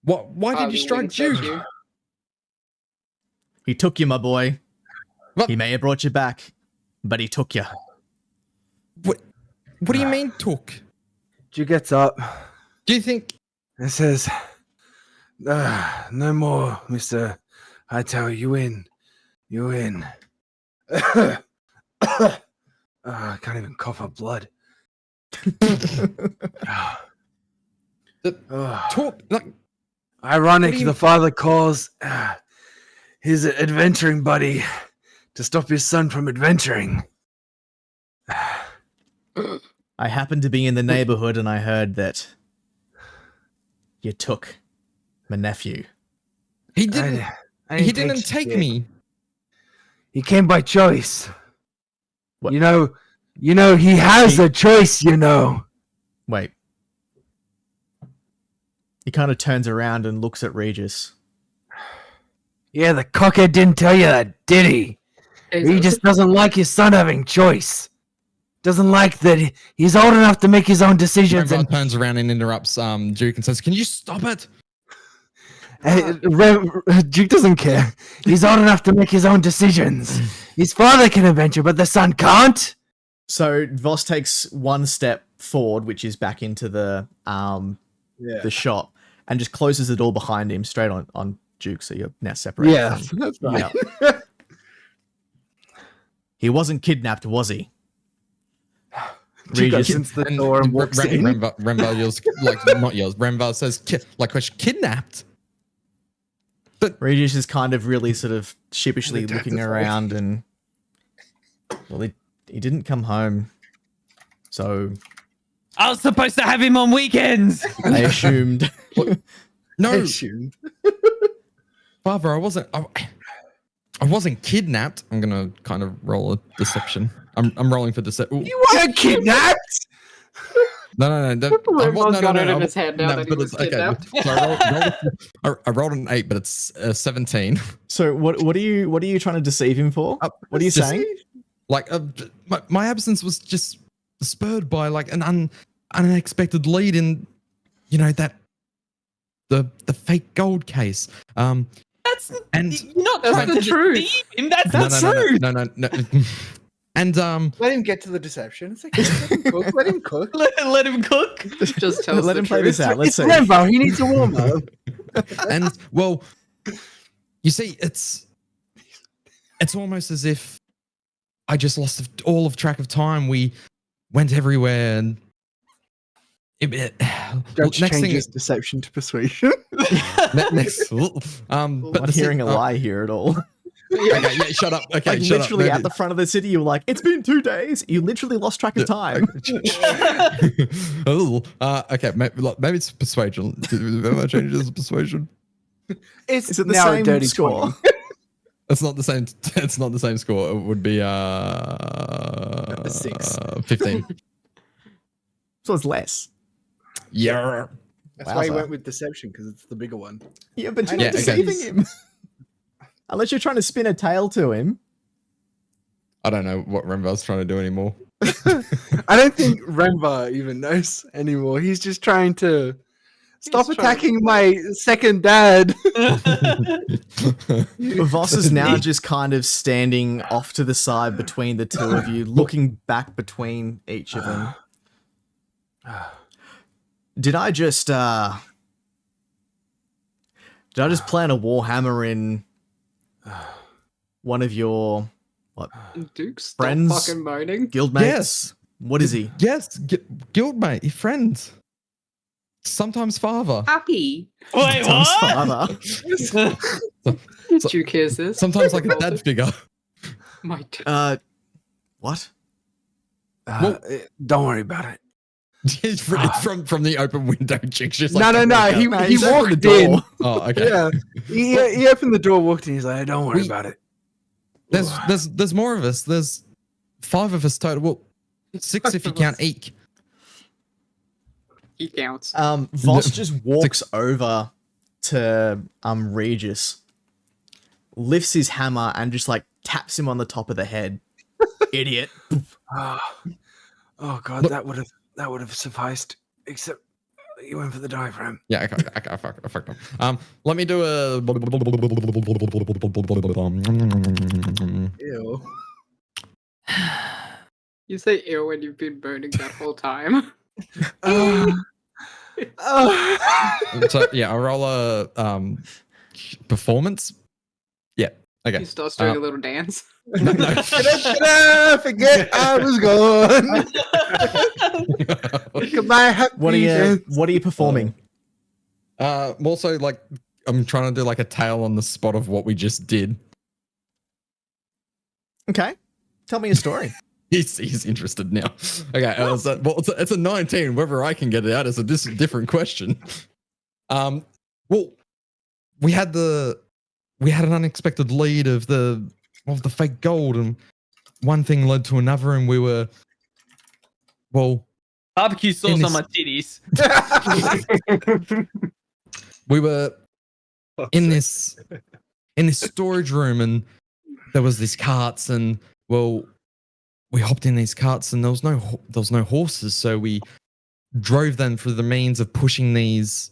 S2: What? Why did
S5: Harley
S2: you strike
S5: winks at
S2: Duke?
S5: you.
S1: He took you, my boy.
S2: What?
S1: He may have brought you back, but he took you.
S2: What do you mean took?
S3: Duke gets up
S2: Do you think?
S3: and says, no more, Mr. Hightower. You win. You win. I can't even cough up blood.
S2: Talk like
S3: Ironic,
S2: What do you-
S3: the father calls his adventuring buddy to stop his son from adventuring.
S1: I happened to be in the neighborhood and I heard that you took my nephew.
S2: he didn't. He didn't take
S3: shit.
S2: me.
S3: He came by choice.
S1: What?
S3: You know, he has a choice, you know.
S1: Wait. He kind of turns around and looks at Regis.
S3: Yeah, the cockhead didn't tell you that, did he? He just doesn't like his son having choice. Doesn't like that he's old enough to make his own decisions.
S2: Renvar
S3: And
S2: turns around and interrupts Duke and says, "Can you stop it?"
S3: Duke doesn't care. He's old enough to make his own decisions. His father can adventure, but the son can't.
S1: So Voss takes one step forward, which is back into the shop, and just closes the door behind him, straight on Duke. So you're now separated.
S3: Yeah,
S1: from-
S3: that's right.
S1: Yeah. He wasn't kidnapped, was he?
S3: Duke
S1: Regis,
S3: opens the door and walks in.
S2: Renvar yells, like not yells. Renvar says, question, kidnapped.
S1: Regis is kind of really sort of sheepishly
S3: The
S1: looking
S3: death of
S1: around, and well, he didn't come home, so
S4: I was supposed to have him on weekends.
S1: I assumed.
S2: No, Father, I wasn't kidnapped. I'm gonna kind of roll a deception. I'm rolling for deception.
S3: You weren't kidnapped.
S2: No.
S5: Renvar's got it in his head now that he
S2: but
S5: was
S2: it's-
S5: kidnapped.
S2: So I rolled an 8, but it's 17.
S1: So what are you trying to deceive him for? What are you saying?
S2: Like my absence was just spurred by like an unexpected lead in, that the fake gold case.
S4: That's
S2: And
S4: you're not
S5: That's
S4: trying
S5: the
S4: to
S5: truth.
S4: deceive him. That's true.
S2: No. And
S3: Let him get to the deception. It's okay. Let him cook.
S4: Let him cook.
S5: Just tells
S1: Let
S5: the
S1: him play
S5: truth.
S1: this out. Let's
S3: It's
S1: see.
S3: Rambo. He needs a warm up.
S2: and well, you see, it's almost as if I just lost all of track of time. We went everywhere, and
S3: Judge
S2: next thing
S3: changes
S2: is
S3: deception to persuasion.
S2: next.
S1: But
S2: But
S1: not hearing a lie here at all.
S2: Okay, yeah, shut up. Okay,
S1: Like
S2: shut
S1: literally
S2: up.
S1: at the front of the city, you were like, "It's been 2 days." You literally lost track of time.
S2: Okay, maybe it's persuasion. Am I changing this to persuasion?
S3: It's
S1: Is it the
S3: now a
S1: same
S3: dirty
S1: score?
S3: 20.
S2: It's not the same. It's not the same score. It would be
S3: 6.
S2: 15.
S1: So it's less.
S2: Yeah.
S3: That's why he
S1: Wowza.
S3: went with deception, because it's the bigger one.
S1: Yeah, but you're
S2: Yeah,
S1: not
S2: okay.
S1: deceiving him. Unless you're trying to spin a tail to him.
S2: I don't know what Renvar's trying to do anymore.
S3: I don't think Renvar even knows anymore. He's just trying to stop
S5: trying to-
S3: attacking my second dad.
S1: Voss is now just kind of standing off to the side between the two of you, looking back between each of them. Did I just plant a warhammer in one of your
S5: Duke, stop
S1: Friends?
S5: fucking moaning.
S1: guildmates?
S2: Yes.
S1: What is he?
S2: Yes, guildmate, your friend. Sometimes father.
S5: Happy.
S4: Wait,
S1: Tom's
S4: what?
S1: father.
S5: Duke hears this.
S2: Sometimes like a dad figure.
S5: My d-
S1: What?
S3: Don't worry about it.
S2: It's from the open window. Chick's just
S3: No,
S2: like,
S3: no, no. He
S1: he's opened
S3: walked
S1: the
S3: in.
S1: door.
S2: Oh, okay.
S3: Yeah, he opened the door, walked in. He's like, "Don't worry about it."
S2: There's more of us. There's 5 of us total. Well, 6 if you count Eek.
S5: He counts.
S1: Voss just walks over to Regis, lifts his hammer and just like taps him on the top of the head. Idiot.
S3: Oh God, that would have sufficed. Except you went for the diaphragm.
S2: Yeah, I fucked up. Let me do a.
S3: Ew.
S5: You say ew when you've been burning that whole time.
S2: So yeah, I'll roll a performance. Yeah. Okay.
S5: He starts doing a little dance.
S2: No.
S3: Forget I was gone. Goodbye, happy
S1: What are you performing?
S2: Also, like, I'm trying to do like a tale on the spot of what we just did.
S1: Okay. Tell me a story.
S2: He's interested now. Okay, it's a 19. Whether I can get it out is a different question. Well, we had an unexpected lead of the fake gold, and one thing led to another, and we were, well,
S4: Barbecue sauce on my titties.
S2: we were in this storage room, and there was these carts, and well, we hopped in these carts, and there was no horses, so we drove them through the means of pushing these.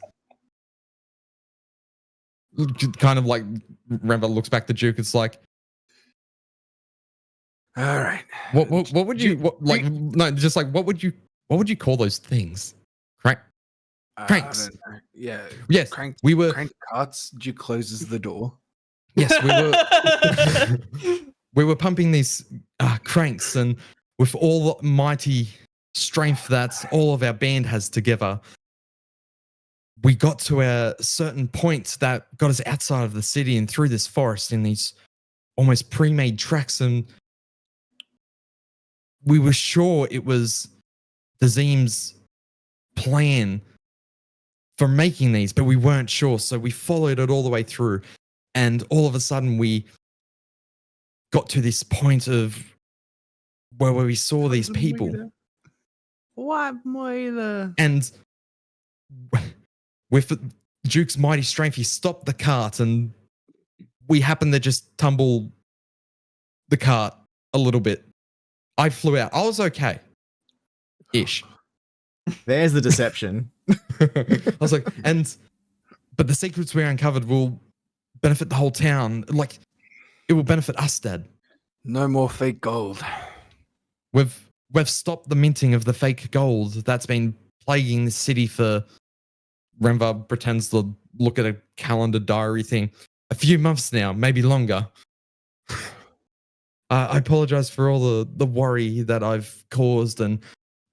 S2: Kind of like, Renva looks back to Duke. It's like,
S3: All right.
S2: what would you what would you call those things? Cranks.
S3: I don't know. Yeah.
S2: Yes,
S3: Crank carts. Duke closes the door.
S2: Yes, we were pumping these cranks, and with all the mighty strength that all of our band has together, we got to a certain point that got us outside of the city and through this forest in these almost pre-made tracks, and we were sure it was Dazim's plan for making these, but we weren't sure, so we followed it all the way through, and all of a sudden we got to this point of where we saw these people. And with Duke's mighty strength, he stopped the cart, and we happened to just tumble the cart a little bit. I flew out. I was okay. Ish.
S1: There's the deception.
S2: I was like, but the secrets we uncovered will benefit the whole town. Like, it will benefit us, Dad.
S3: No more fake gold.
S2: We've stopped the minting of the fake gold that's been plaguing the city for. Renva pretends to look at a calendar diary thing. A few months now, maybe longer. I apologize for all the worry that I've caused, and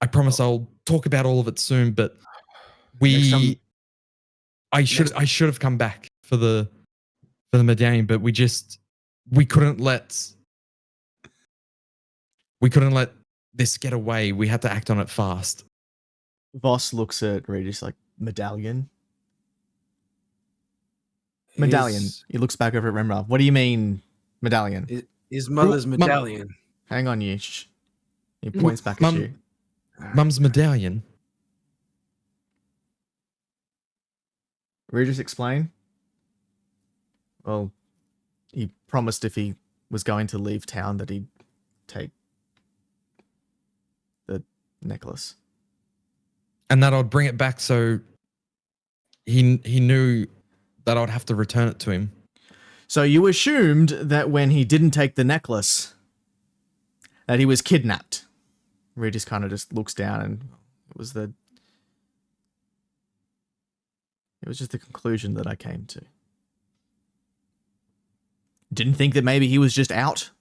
S2: I promise I'll talk about all of it soon. But I should have come back for the medallion, but we couldn't let this get away. We had to act on it fast.
S1: Voss looks at Regis like, medallion? Medallion. He looks back over at Rembrandt. What do you mean, medallion?
S3: His mother's medallion.
S1: Hang on, you. He points back at you.
S2: Mum's medallion.
S1: Regis, explain. Well, he promised if he was going to leave town that he'd take the necklace.
S2: And that I'd bring it back, so he knew that I'd have to return it to him.
S1: So you assumed that when he didn't take the necklace, that he was kidnapped. Regis kind of just looks down, and it was just the conclusion that I came to. Didn't think that maybe he was just out.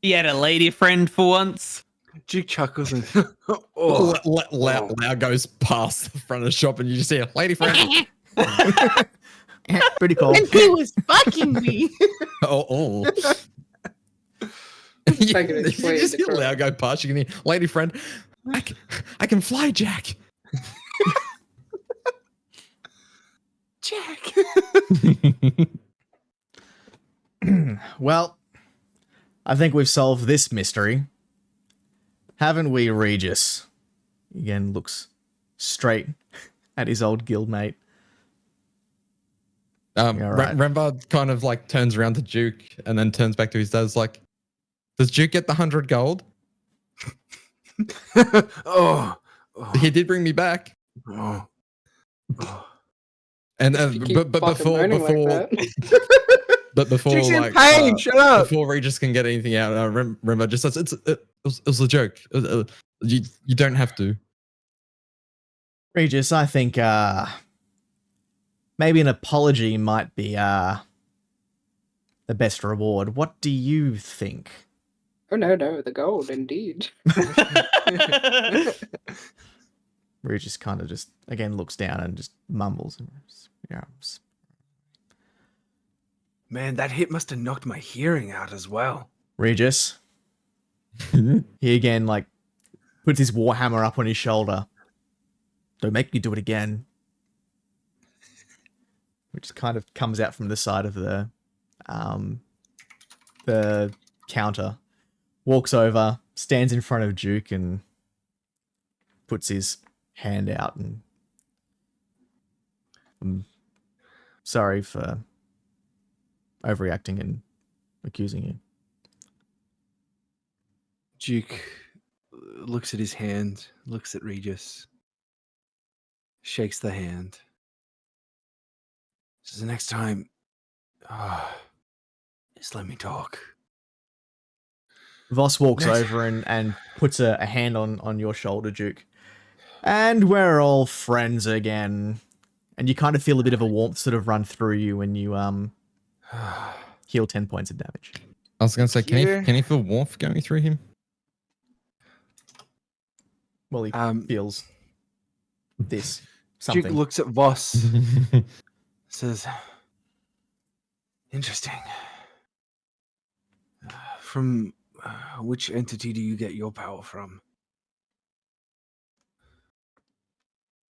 S4: He had a lady friend for once.
S3: Duke chuckles and
S2: Lau goes past the front of the shop, and you just see a lady friend.
S1: Pretty cool.
S7: And he was fucking me.
S2: Oh.
S5: Like an
S2: you
S5: explain
S2: just
S5: the
S2: hear
S5: crow.
S2: Lau go past. You can hear, lady friend, I can fly, Jack.
S3: Jack.
S1: Well, I think we've solved this mystery. Haven't we, Regis? Again, looks straight at his old guildmate. Yeah, right.
S2: Renvar kind of like turns around to Duke and then turns back to his dad's like, does Duke get the 100 gold?
S3: Oh.
S2: He did bring me back.
S3: Oh. Oh.
S2: And
S5: If you keep
S2: but
S5: fucking moaning like that.
S2: but before
S3: Jake's in
S2: like
S3: pain. Shut up.
S2: before Regis can get anything out, Renvar just says it was a joke. You don't have to.
S1: Regis, I think maybe an apology might be the best reward. What do you think?
S5: Oh no, the gold indeed.
S1: Regis kind of just again looks down and just mumbles. Yeah.
S3: Man, that hit must have knocked my hearing out as well.
S1: Regis. He again like puts his warhammer up on his shoulder. Don't make me do it again. Which kind of comes out from the side of the counter. Walks over, stands in front of Duke and puts his hand out and I'm sorry for overreacting and accusing you.
S3: Duke looks at his hand, looks at Regis, shakes the hand. Says, the next time, just let me talk.
S1: Voss walks over and puts a hand on your shoulder, Duke. And we're all friends again. And you kind of feel a bit of a warmth sort of run through you when you heal 10 points of damage.
S2: I was gonna say,
S3: Here.
S2: can he feel warmth going through him?
S1: Well, he feels this
S3: Duke
S1: something.
S3: looks at Voss, says, interesting. From which entity do you get your power from?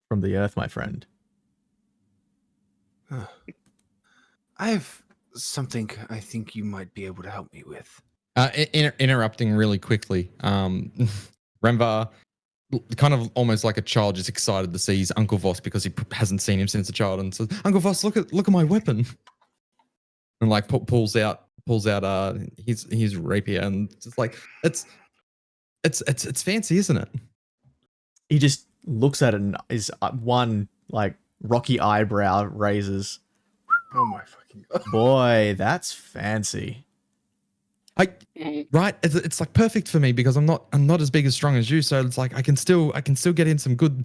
S1: From the earth, my friend.
S3: I have something I think you might be able to help me with.
S2: Interrupting really quickly. Renvar, kind of almost like a child, just excited to see his Uncle Voss because he hasn't seen him since a child, and says, "Uncle Voss, look at my weapon," and like pulls out his rapier, and just like it's fancy, isn't it?
S1: He just looks at it and his one like rocky eyebrow raises.
S3: Oh my fucking god.
S1: Boy, that's fancy.
S2: Right, it's like perfect for me because I'm not as big as strong as you, so it's like I can still get in some good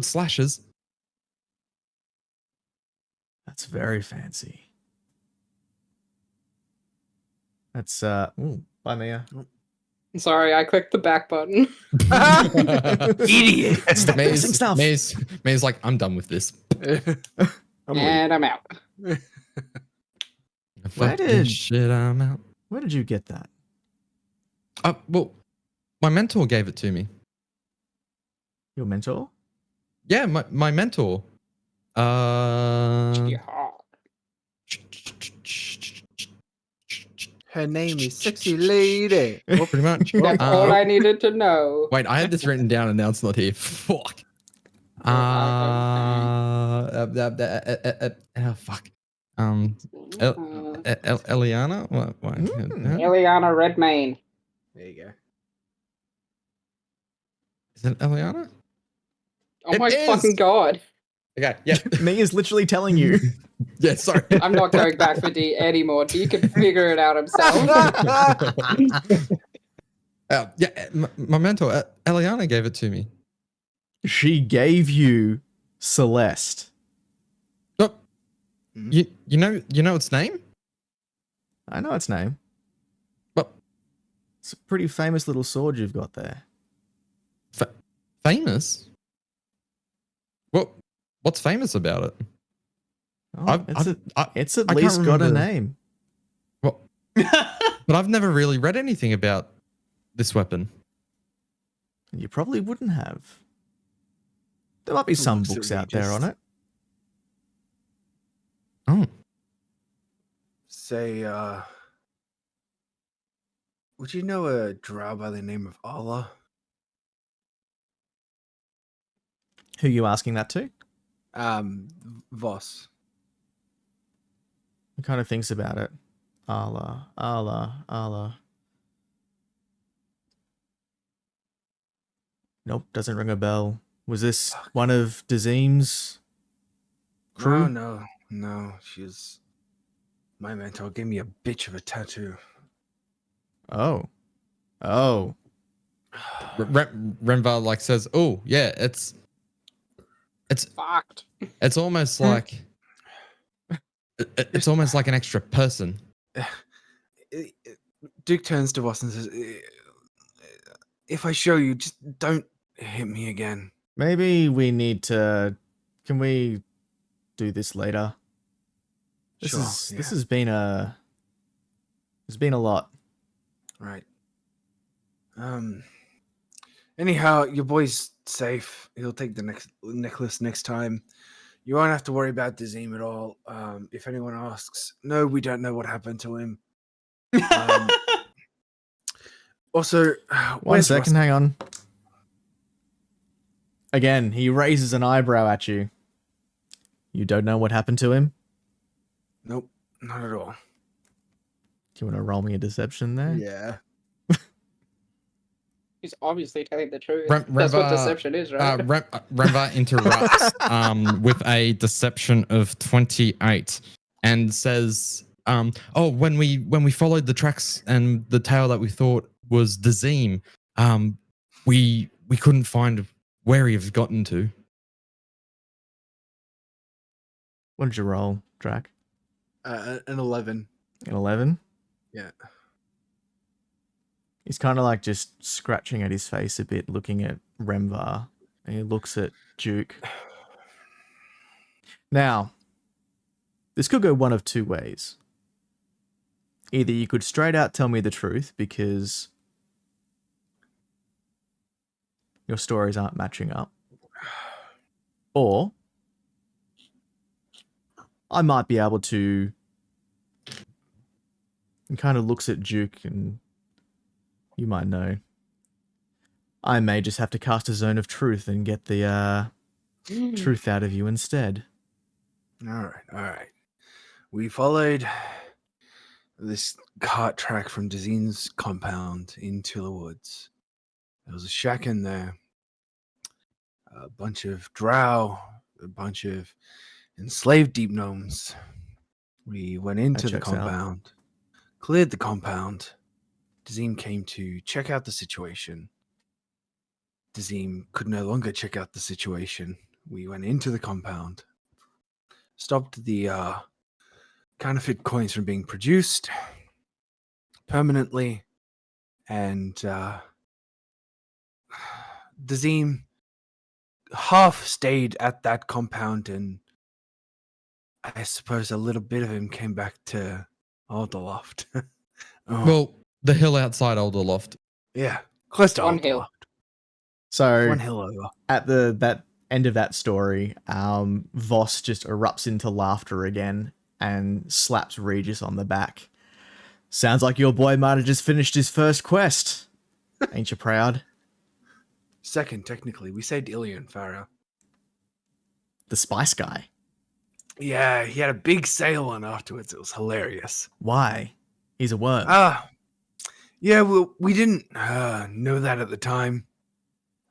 S2: slashes.
S1: That's very fancy. That's ooh, bye Mia.
S5: Sorry, I clicked the back button.
S4: Idiot.
S1: Stop pressing stuff.
S2: May's like, I'm done with this.
S5: And I'm out.
S2: Fuck this shit, I'm out.
S1: Where did you get that?
S2: Well, my mentor gave it to me.
S1: Your mentor?
S2: Yeah, my mentor.
S5: Yeah.
S3: Her name is Sexy Lady.
S2: Pretty much.
S5: That's all I needed to know.
S2: Wait, I had this written down and now it's not here. Fuck. Fuck. Eliana? What?
S5: Eliana Redmayne.
S3: There you go.
S2: Is it Eliana?
S5: Oh
S2: It
S5: my
S2: is.
S5: fucking god.
S2: Okay, yeah.
S1: Mia's literally telling you.
S2: Yeah, sorry.
S5: I'm not going back for D anymore. D can figure it out himself.
S2: Yeah, my mentor, Eliana, gave it to me.
S1: She gave you Celeste.
S2: Look, you know its name?
S1: I know its name.
S2: But
S1: It's a pretty famous little sword you've got there.
S2: famous? What's famous about it?
S1: Oh, it's at
S2: I
S1: least
S2: can't
S1: got a
S2: remember.
S1: name.
S2: What? But I've never really read anything about this weapon.
S1: You probably wouldn't have. There might be some
S3: Looks
S1: books out there on
S3: outrageous.
S1: it.
S2: Oh,
S3: Say, would you know a drow by the name of Allah?
S1: Who are you asking that to?
S3: Voss.
S1: He kind of thinks about it. Allah, Allah, Allah. Nope, doesn't ring a bell. Was this one of Dazim's crew?
S3: No. She's my mentor. Gave me a bitch of a tattoo.
S1: Oh.
S2: Renvar like says, "Oh yeah, it's
S5: Fucked.
S2: it's almost like it's almost like an extra person."
S3: Duke turns to Voss and says, "If I show you, just don't hit me again."
S1: Maybe we need to. Can we do this later? This
S3: Sure,
S1: is this
S3: yeah.
S1: has been a. There's been a lot.
S3: Right. Anyhow, your boy's safe. He'll take the next necklace next time. You won't have to worry about Dazim at all. If anyone asks, no, we don't know what happened to him. Also,
S1: One
S3: where's
S1: second,
S3: Rust?
S1: hang on. Again, he raises an eyebrow at you. You don't know what happened to him?
S3: Nope, not at all.
S1: Do you want to roll me a deception there?
S3: Yeah.
S5: He's obviously telling the truth.
S2: Rem-
S5: That's what
S2: Remvar-
S5: deception is, right?
S2: Renvar interrupts with a deception of 28 and says, "Oh, when we followed the tracks and the tail that we thought was Dazim, we couldn't find where he'd gotten to."
S1: What did you roll, Drac?
S3: An 11.
S1: An 11?
S3: Yeah.
S1: He's kind of like just scratching at his face a bit, looking at Remvar, and he looks at Duke. Now, this could go one of two ways. Either you could straight out tell me the truth because your stories aren't matching up, or I might be able to. And kind of looks at Duke and you might know. I may just have to cast a zone of truth and get the truth out of you instead.
S3: All right. We followed this cart track from Dazim's compound into the woods. There was a shack in there. A bunch of drow, a bunch of enslaved deep gnomes. We went into the
S1: checks out.
S3: compound, cleared the compound. Dazim came to check out the situation. Dazim could no longer check out the situation. We went into the compound, stopped the counterfeit coins from being produced permanently, and Dazim half stayed at that compound, and I suppose a little bit of him came back to Alderloft. Oh,
S2: Well, the hill outside Alderloft.
S3: yeah, close to
S5: One
S3: Alderloft.
S5: hill.
S1: So
S3: One hill over.
S1: at that end of that story, Voss just erupts into laughter again and slaps Regis on the back. Sounds like your boy might have just finished his first quest. Ain't you proud?
S3: Second, technically, we saved Ilian Farah.
S1: The spice guy.
S3: Yeah, he had a big sail on afterwards. It was hilarious.
S1: Why? He's a worm.
S3: Yeah, well, we didn't know that at the time.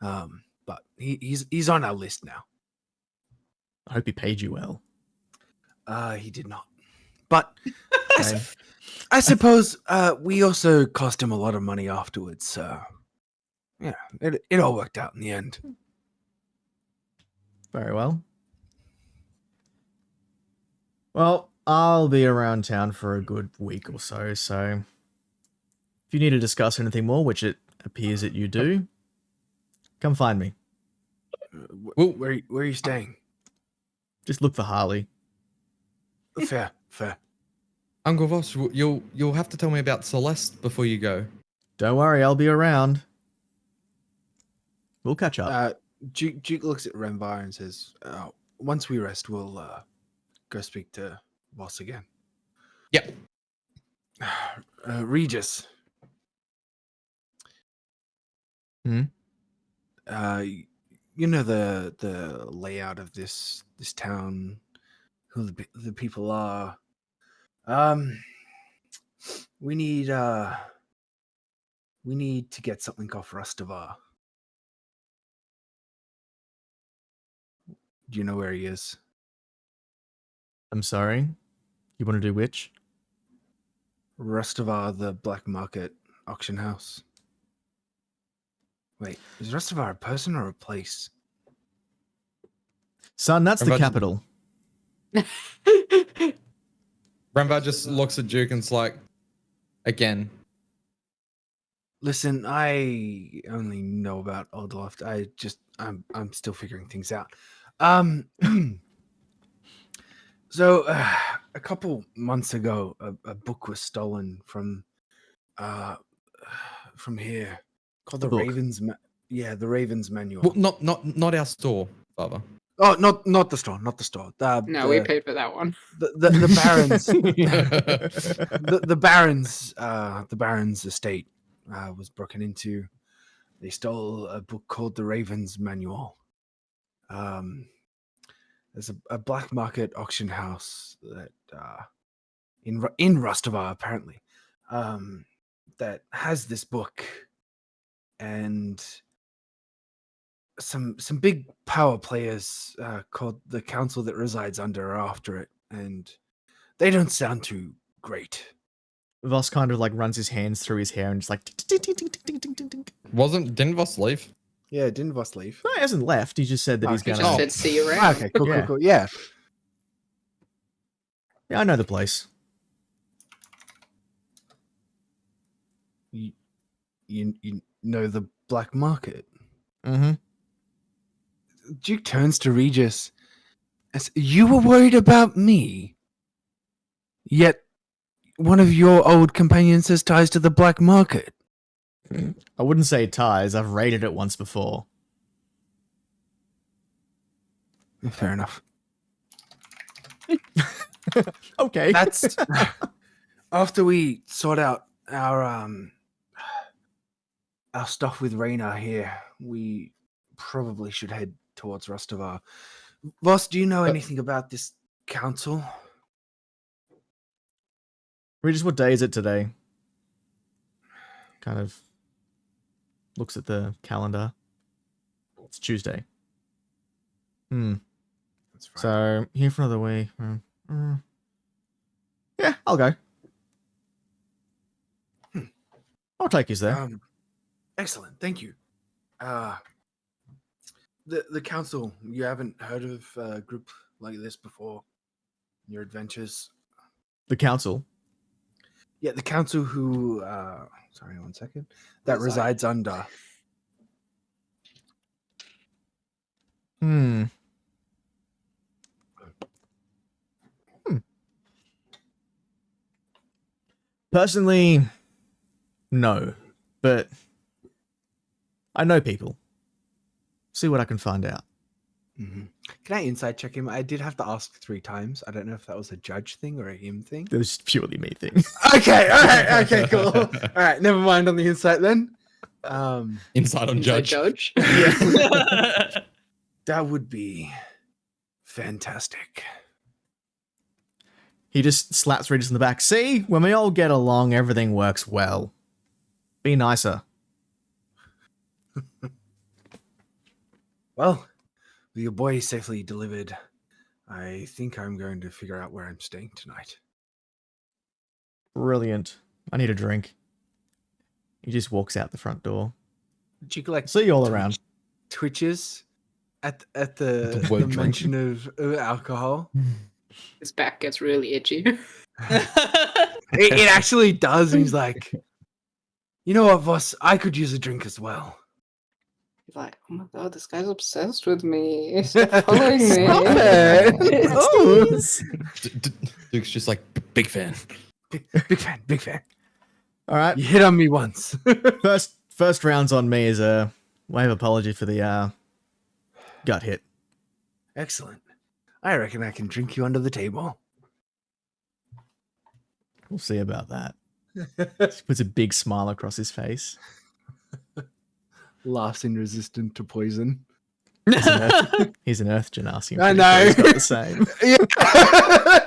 S3: But he's on our list now.
S1: I hope he paid you well.
S3: He did not. But
S1: Okay.
S3: I suppose we also cost him a lot of money afterwards, so yeah, it all worked out in the end.
S1: Very well. Well, I'll be around town for a good week or so, so if you need to discuss anything more, which it appears that you do, come find me.
S3: Where are you staying?
S1: Just look for Harley.
S3: Fair.
S2: Uncle Voss, you'll have to tell me about Celeste before you go.
S1: Don't worry, I'll be around. We'll catch up.
S3: Duke looks at Renvar and says, once we rest, we'll go speak to Voss again.
S2: Yep.
S3: Regis.
S1: Hmm?
S3: You know the layout of this town, who the people are. We need to get something off Rustavar. Do you know where he is?
S1: I'm sorry. You want to do which?
S3: Rustavar, the black market auction house. Wait, is Rustavar a person or a place?
S1: Son, that's the
S2: Imagine-
S1: capital.
S2: Renvar just looks at Duke and's like, again.
S3: Listen, I only know about Alderloft. I'm still figuring things out. So a couple months ago, a book was stolen from here called
S1: The
S3: the
S1: book?
S3: Ravens. The Ravens Manual.
S2: Well, not our store, Father.
S3: Oh, not the store, not the store.
S5: No, we paid for that one.
S3: The Barons. the Barons estate was broken into. They stole a book called the Ravens Manual. There's a black market auction house that in Rustavar apparently that has this book, and some big power players called the council that resides under are after it, and they don't sound too great.
S1: Voss kind of like runs his hands through his hair and just like tink, tink, tink, tink, tink, tink, tink.
S2: Didn't Voss leave?
S3: Yeah, didn't Voss leave?
S1: No, he hasn't left. He just said that he's
S5: He
S1: gonna.
S5: just said, see you around.
S3: Okay, cool,
S1: Yeah.
S3: cool. Yeah.
S1: Yeah, I know the place.
S3: You know the black market.
S1: Mm-hmm.
S3: Duke turns to Regis and says, "You were worried about me, yet one of your old companions has ties to the black market."
S1: I wouldn't say ties. I've raided it once before.
S3: Fair enough.
S1: Okay.
S3: That's after we sort out our stuff with Rayna here. We probably should head towards Rustavar. Voss, do you know anything about this council?
S1: Regis, what day is it today? Kind of looks at the calendar. It's Tuesday.
S3: That's right.
S1: So, here for another week. Yeah, I'll go. I'll take you there.
S3: Excellent, thank you. The council, you haven't heard of a group like this before in your adventures?
S1: The council.
S3: Yeah, the council who sorry, 1 second. That resides under.
S1: Personally, no. But I know people. See what I can find out.
S3: Mm-hmm. Can I inside check him? I did have to ask 3 times. I don't know if that was a judge thing or a him thing.
S1: It was purely me thing.
S3: Okay, all right, okay, cool. All right, never mind on the insight then.
S2: Inside on
S5: Inside
S2: Judge.
S3: Yeah. That would be fantastic.
S1: He just slaps Regis in the back. See, when we all get along, everything works well. Be nicer.
S3: Well, with your boy safely delivered, I think I'm going to figure out where I'm staying tonight.
S1: Brilliant. I need a drink. He just walks out the front door.
S3: Did you collect
S1: See you all around.
S3: twitches at the
S2: The word drink.
S3: mention of alcohol?
S5: His back gets really itchy.
S3: It actually does. He's like, you know what, Voss? I could use a drink as well.
S5: He's like, oh my god, this guy's obsessed with me. Stop following me.
S3: Stop it.
S2: Duke's just like, big fan.
S3: Big fan, big fan.
S1: All right.
S3: You hit on me once.
S1: First round's on me as a wave apology for the gut hit.
S3: Excellent. I reckon I can drink you under the table.
S1: We'll see about that. He puts a big smile across his face.
S3: Laughs in resistant to poison.
S1: He's an earth genasi.
S3: I know.
S1: He's got the same.
S3: Yeah.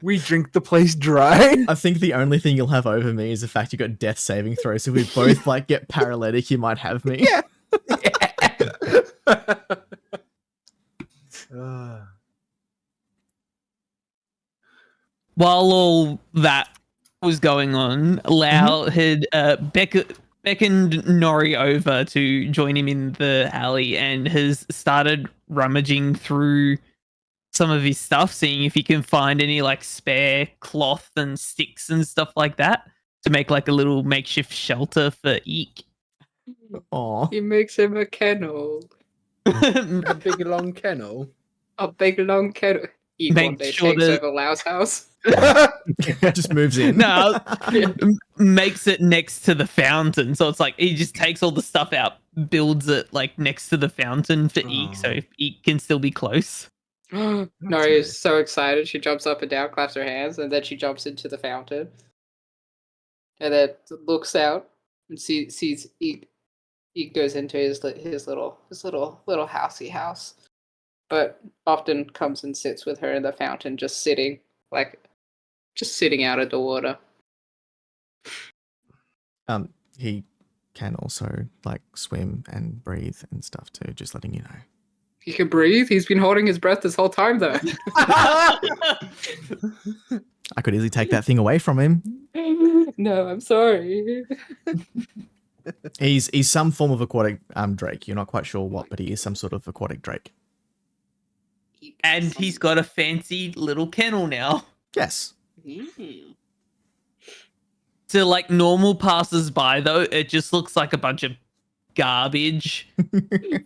S3: We drink the place dry.
S1: I think the only thing you'll have over me is the fact you got death saving throw. So if we both like get paralytic, you might have me.
S3: Yeah.
S4: While all that was going on, Lau had beckoned Nori over to join him in the alley and has started rummaging through some of his stuff, seeing if he can find any like spare cloth and sticks and stuff like that to make like a little makeshift shelter for Eek.
S1: Aw.
S5: He makes him a kennel.
S3: A big long kennel.
S5: A big long kennel. Eek
S4: Make
S5: one day
S4: sure
S5: takes
S4: that-
S5: over Lau's house.
S1: Just moves in.
S4: No, makes it next to the fountain. So it's like he just takes all the stuff out, builds it like next to the fountain for Eek, so Eek can still be close.
S5: Nori
S3: nice.
S5: is so excited. She jumps up and down, claps her hands, and then she jumps into the fountain. And then looks out and sees Eek. Eek goes into his little housey house, but often comes and sits with her in the fountain, just sitting out of the water.
S1: He can also like swim and breathe and stuff too. Just letting you know.
S5: He can breathe. He's been holding his breath this whole time, though.
S1: I could easily take that thing away from him.
S5: No, I'm sorry.
S1: He's some form of aquatic drake. You're not quite sure what, but he is some sort of aquatic drake.
S4: And he's got a fancy little kennel now.
S1: Yes.
S4: To like normal passers-by, though, it just looks like a bunch of garbage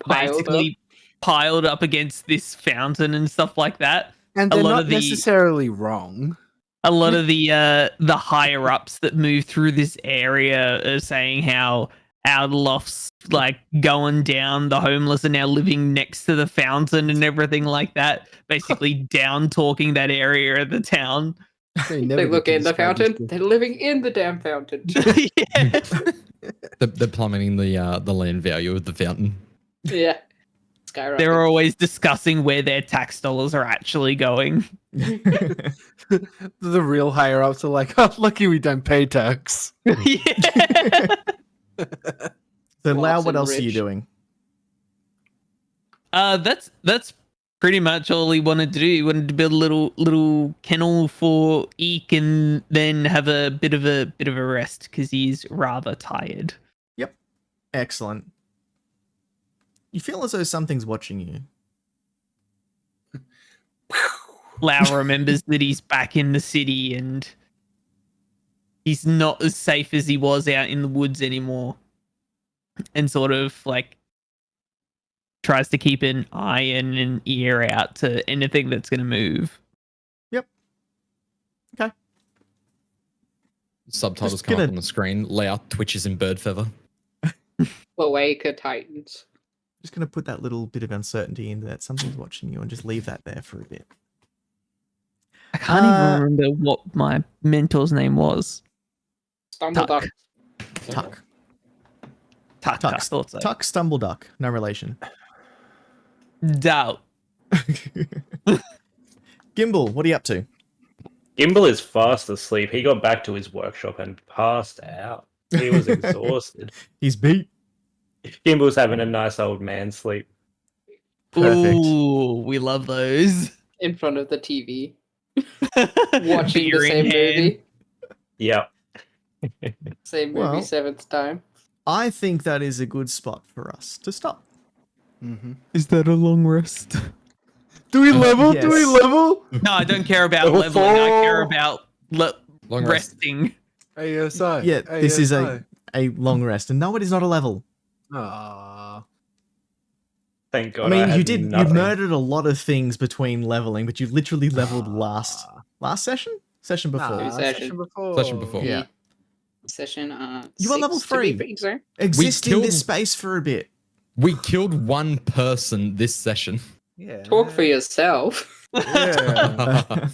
S4: basically piled up against this fountain and stuff like that.
S3: And
S4: A
S3: they're
S4: lot
S3: not
S4: of the-
S3: necessarily wrong.
S4: A lot of the higher ups that move through this area are saying how Alderloft's like going down, the homeless are now living next to the fountain and everything like that, basically down talking that area of the town.
S3: They
S5: They look in the fountain. They're living in the damn fountain.
S4: Yeah.
S2: They're plummeting the land value of the fountain.
S5: Yeah. Skyrocket.
S4: They're always discussing where their tax dollars are actually going.
S3: The real higher ups are like, oh, lucky we don't pay tax.
S4: Yeah.
S1: So Lau,
S5: Lots
S1: what
S5: and
S1: else are you
S5: rich.
S1: doing?
S4: That's pretty much all he wanted to do. He wanted to build a little kennel for Eek and then have a bit of a rest because he's rather tired.
S1: Excellent. You feel as though something's watching you.
S4: Lau remembers that he's back in the city and he's not as safe as he was out in the woods anymore. And sort of like tries to keep an eye and an ear out to anything that's going to move.
S2: Subtitles
S1: Just
S2: come
S1: gonna-
S2: up on the screen. Layout twitches in bird feather.
S5: Awake Titans.
S1: Just going to put that little bit of uncertainty into that something's watching you and just leave that there for a bit.
S4: I can't even remember what my mentor's name was.
S5: Stumbleduck.
S1: Tuck.
S4: Tuck. I thought so.
S1: Tuck Stumbleduck. No relation.
S4: Doubt.
S1: Gimbal, what are you up to?
S6: Gimbal is fast asleep. He got back to his workshop and passed out. He was exhausted.
S1: He's beat.
S6: Gimbal's having a nice old man sleep.
S1: Perfect.
S4: Ooh, we love those.
S5: In front of the TV. Watching
S4: Beer
S5: the
S4: in
S5: same
S4: hand.
S5: movie.
S6: Yep.
S5: Same movie,
S1: Well.
S5: 7th time.
S1: I think that is a good spot for us to stop.
S3: Mm-hmm.
S4: Is that a long rest?
S3: Do we level? Do we
S1: yes.
S3: level?
S4: No, I don't care about
S3: Level
S4: leveling. I care
S3: 4.
S4: about
S2: Long rest.
S4: resting.
S3: ASI.
S1: Yeah, this is a long rest. And no, it is not a level.
S3: Aww.
S6: Thank God.
S1: I mean, you
S6: had
S1: did.
S6: nothing.
S1: You murdered a lot of things between leveling, but you literally leveled last session. Session before.
S3: Nah,
S5: Session.
S3: session before.
S2: Session before.
S1: Yeah.
S5: Session
S1: You are level
S5: 6, to be
S1: 3.
S5: precise.
S1: Exist in
S2: killed-
S1: this space for a bit.
S2: We killed one person this session.
S3: Yeah.
S5: Talk for yourself.
S3: Yeah.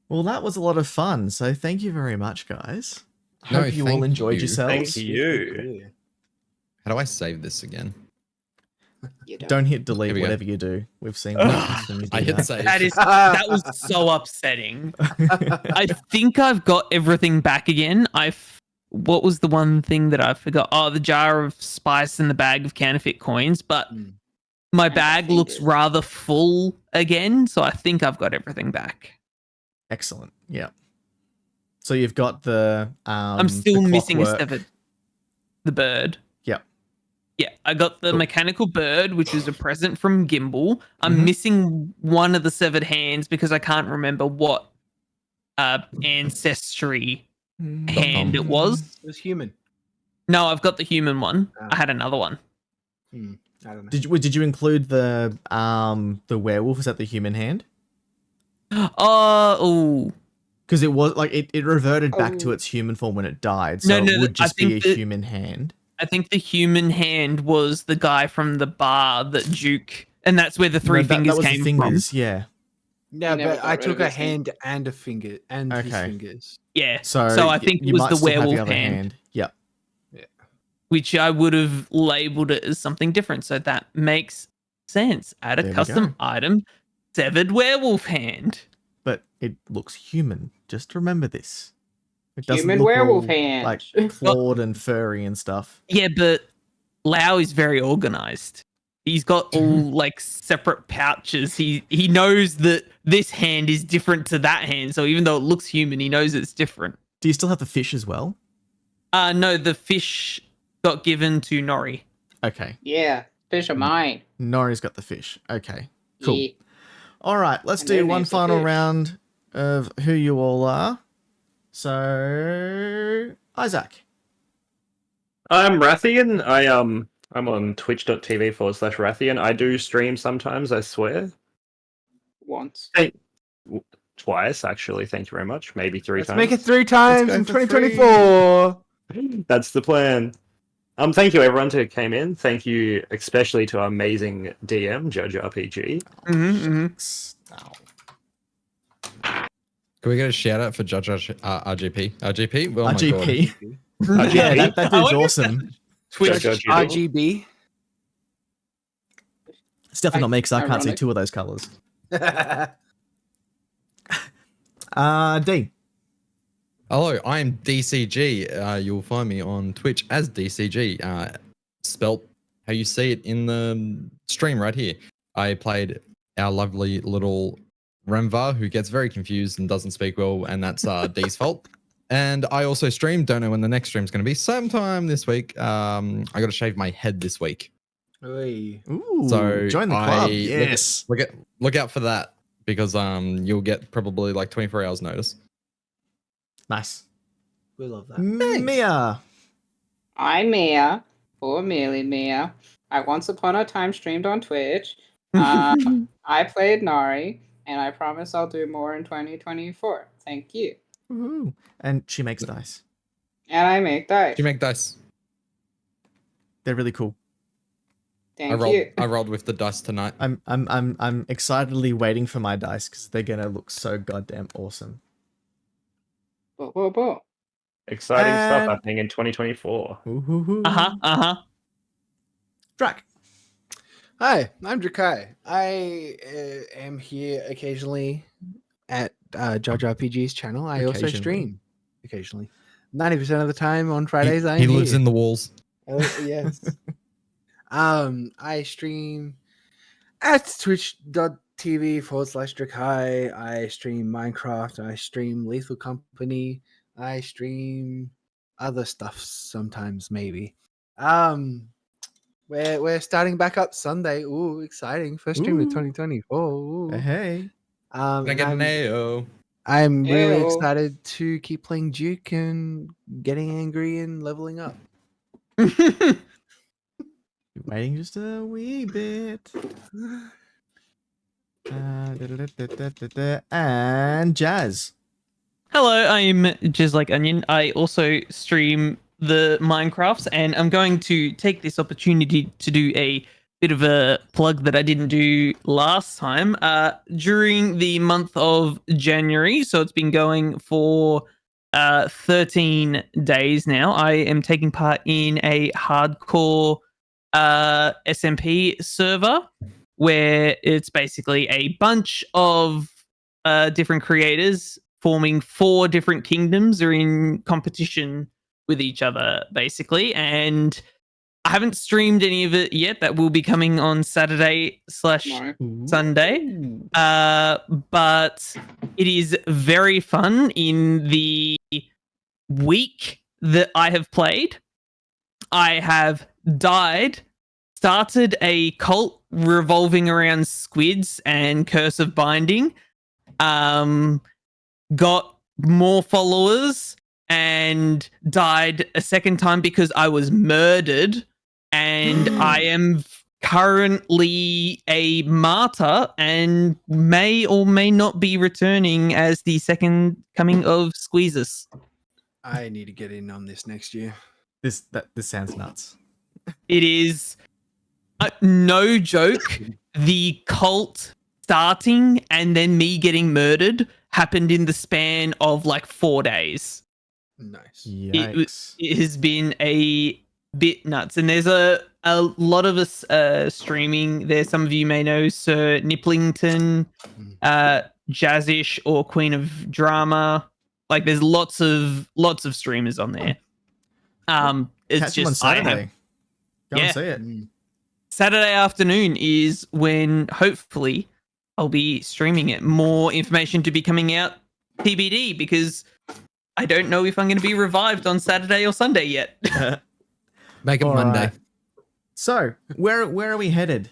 S1: Well, that was a lot of fun. So thank you very much, guys.
S2: No,
S1: Hope you all
S2: thank
S1: enjoyed
S2: you.
S1: yourselves.
S6: Thank you.
S2: How do I save this again?
S5: You don't.
S1: Don't hit
S2: Here
S1: delete,
S2: we go.
S1: whatever you do. We've seen what happens when you do
S2: I hit
S1: that.
S2: save.
S4: That was so upsetting. I think I've got everything back again. What was the one thing that I forgot? Oh, the jar of spice and the bag of counterfeit coins. But my
S5: And the
S4: bag looks
S5: fingers.
S4: rather full again, so I think I've got everything back.
S1: Excellent. Yeah. So you've got the
S4: I'm still
S1: the
S4: missing a
S1: clockwork.
S4: severed. The bird.
S1: Yep.
S4: Yeah, I got the
S1: Cool.
S4: mechanical bird, which was a present from Gimbal. I'm
S1: Mhm.
S4: missing one of the severed hands because I can't remember what ancestry hand it was.
S3: It was human.
S4: No, I've got the human one.
S3: Ah.
S4: I had another one.
S3: I don't know.
S1: Did you include the werewolf? Is that the human hand?
S4: Oh,
S1: Because it was like it reverted back to
S5: Oh.
S1: its human form when it died, so
S4: No,
S1: it
S4: no,
S1: would
S4: I
S1: just be a
S4: think that-
S1: human hand.
S4: I think the human hand was the guy from the bar that Duke, and that's where the three
S1: No, that
S4: fingers
S1: was
S4: came
S1: the fingers, yeah.
S3: Yeah,
S5: You never
S3: but
S5: got
S3: I
S5: rid of
S3: took a
S5: his hand.
S3: hand and a finger and his
S1: Okay.
S3: fingers.
S4: from. Yeah.
S1: So,
S4: So I think it
S1: you
S4: was
S1: might
S4: the
S1: still have
S4: werewolf
S1: the other
S4: hand.
S1: Yep.
S4: Which I would have labeled it as something different. So that makes sense. Add
S1: There
S4: a
S1: we
S4: custom
S1: go.
S4: item, severed werewolf hand.
S1: But it looks human. Just remember this. It doesn't
S5: Human
S1: look
S5: werewolf
S1: all,
S5: hand.
S1: like clawed and furry and stuff.
S4: Yeah, but Lau is very organized. He's got all like separate pouches. He knows that this hand is different to that hand. So even though it looks human, he knows it's different.
S1: Do you still have the fish as well?
S4: No, the fish got given to Nori.
S1: Okay.
S5: Yeah, fish of mine.
S1: Nori's got the fish. Okay. Cool.
S5: Yeah.
S1: All right, let's
S5: And
S1: do
S5: their
S1: one
S5: names are
S1: final
S5: fish.
S1: round of who you all are. So, Isaac.
S6: I'm Rathian. I'm on twitch.tv/Rathian. I do stream sometimes, I swear.
S5: Once.
S6: Twice, actually. Thank you very much. Maybe 3
S3: Let's
S6: times.
S3: make it 3 times
S1: go
S3: in
S1: for
S3: 2024.
S6: That's the plan. Thank you everyone who came in. Thank you especially to our amazing DM, JudgeRPG.
S2: Can we get a shout out for Judge RGP? RGP? Oh my God.
S1: RGP.
S6: RGP.
S1: Yeah, that dude's
S4: wonder if
S1: awesome.
S4: Twitch.
S6: Judge
S3: RGB.
S1: It's definitely not me because I can't see
S5: Ironic.
S1: 2 of those colors. Dean.
S2: Hello, I am DCG. You'll find me on Twitch as DCG, spelt how you see it in the stream right here. I played our lovely little Remvar who gets very confused and doesn't speak well, and that's D's fault. And I also stream. Don't know when the next stream's going to be. Sometime this week. I got to shave my head this week.
S3: Oy.
S1: Ooh,
S2: So
S1: join the club. Yes.
S2: Look out for that because you'll get probably like 24 hours notice.
S1: Nice.
S3: We love that.
S1: Mia.
S5: I'm Mia, or merely Mia. I once upon a time streamed on Twitch. I played Nari, and I promise I'll do more in 2024. Thank you.
S1: Woohoo. And she makes dice.
S5: And I make dice.
S2: You make dice.
S1: They're really cool.
S5: Thank you.
S2: I rolled with the dice tonight.
S1: I'm excitedly waiting for my dice because they're gonna look so goddamn awesome.
S5: Whoa, whoa, whoa.
S6: Exciting stuff
S1: And-
S6: happening in 2024.
S1: Ooh-hoo-hoo. Drac.
S3: Hi, I'm Drakai. I am here occasionally at JudgeRPG's channel. I also
S1: Occasionally.
S3: stream occasionally. 90% of the time on Fridays,
S2: He lives in the walls.
S3: yes. I stream at twitch.tv/Drakai. I stream Minecraft. I stream Lethal Company. I stream other stuff sometimes, maybe. We're starting back up Sunday. Ooh, exciting! First stream of
S1: Ooh.
S3: 2024. Ooh.
S1: Hey.
S3: And
S2: Like an AO.
S3: I'm really
S5: Ew.
S3: excited to keep playing Duke and getting angry and leveling up.
S1: Waiting just a wee bit. And Jazz.
S4: Hello, I'm Just Like Onion. I also stream the Minecrafts, and I'm going to take this opportunity to do a bit of a plug that I didn't do last time. During the month of January, so it's been going for 13 days now, I am taking part in a hardcore SMP server where it's basically a bunch of different creators forming 4 different kingdoms are in competition with each other, basically. And I haven't streamed any of it yet. That will be coming on Saturday /
S5: No.
S4: Sunday. But it is very fun. In the week that I have played, I have died, started a cult revolving around squids and Curse of Binding, got more followers, and died a second time because I was murdered, and I am currently a martyr and may or may not be returning as the second coming of Squeezus.
S3: I need to get in on this next year.
S1: This sounds nuts.
S4: It is no joke. The cult starting and then me getting murdered happened in the span of like 4 days.
S3: Nice.
S1: Yikes.
S4: It has been a bit nuts, and there's a lot of us streaming there. Some of you may know Sir Nipplington, Jazzish, or Queen of Drama. Like, there's lots of streamers on there. It's
S1: Catch them on
S4: just I
S1: Saturday.
S4: have,
S1: Go
S4: Yeah.
S1: and see it.
S4: Saturday afternoon is when hopefully I'll be streaming it. More information to be coming out TBD, because I don't know if I'm going to be revived on Saturday or Sunday yet.
S2: Make it
S1: All
S2: Monday.
S1: right. So, where are we headed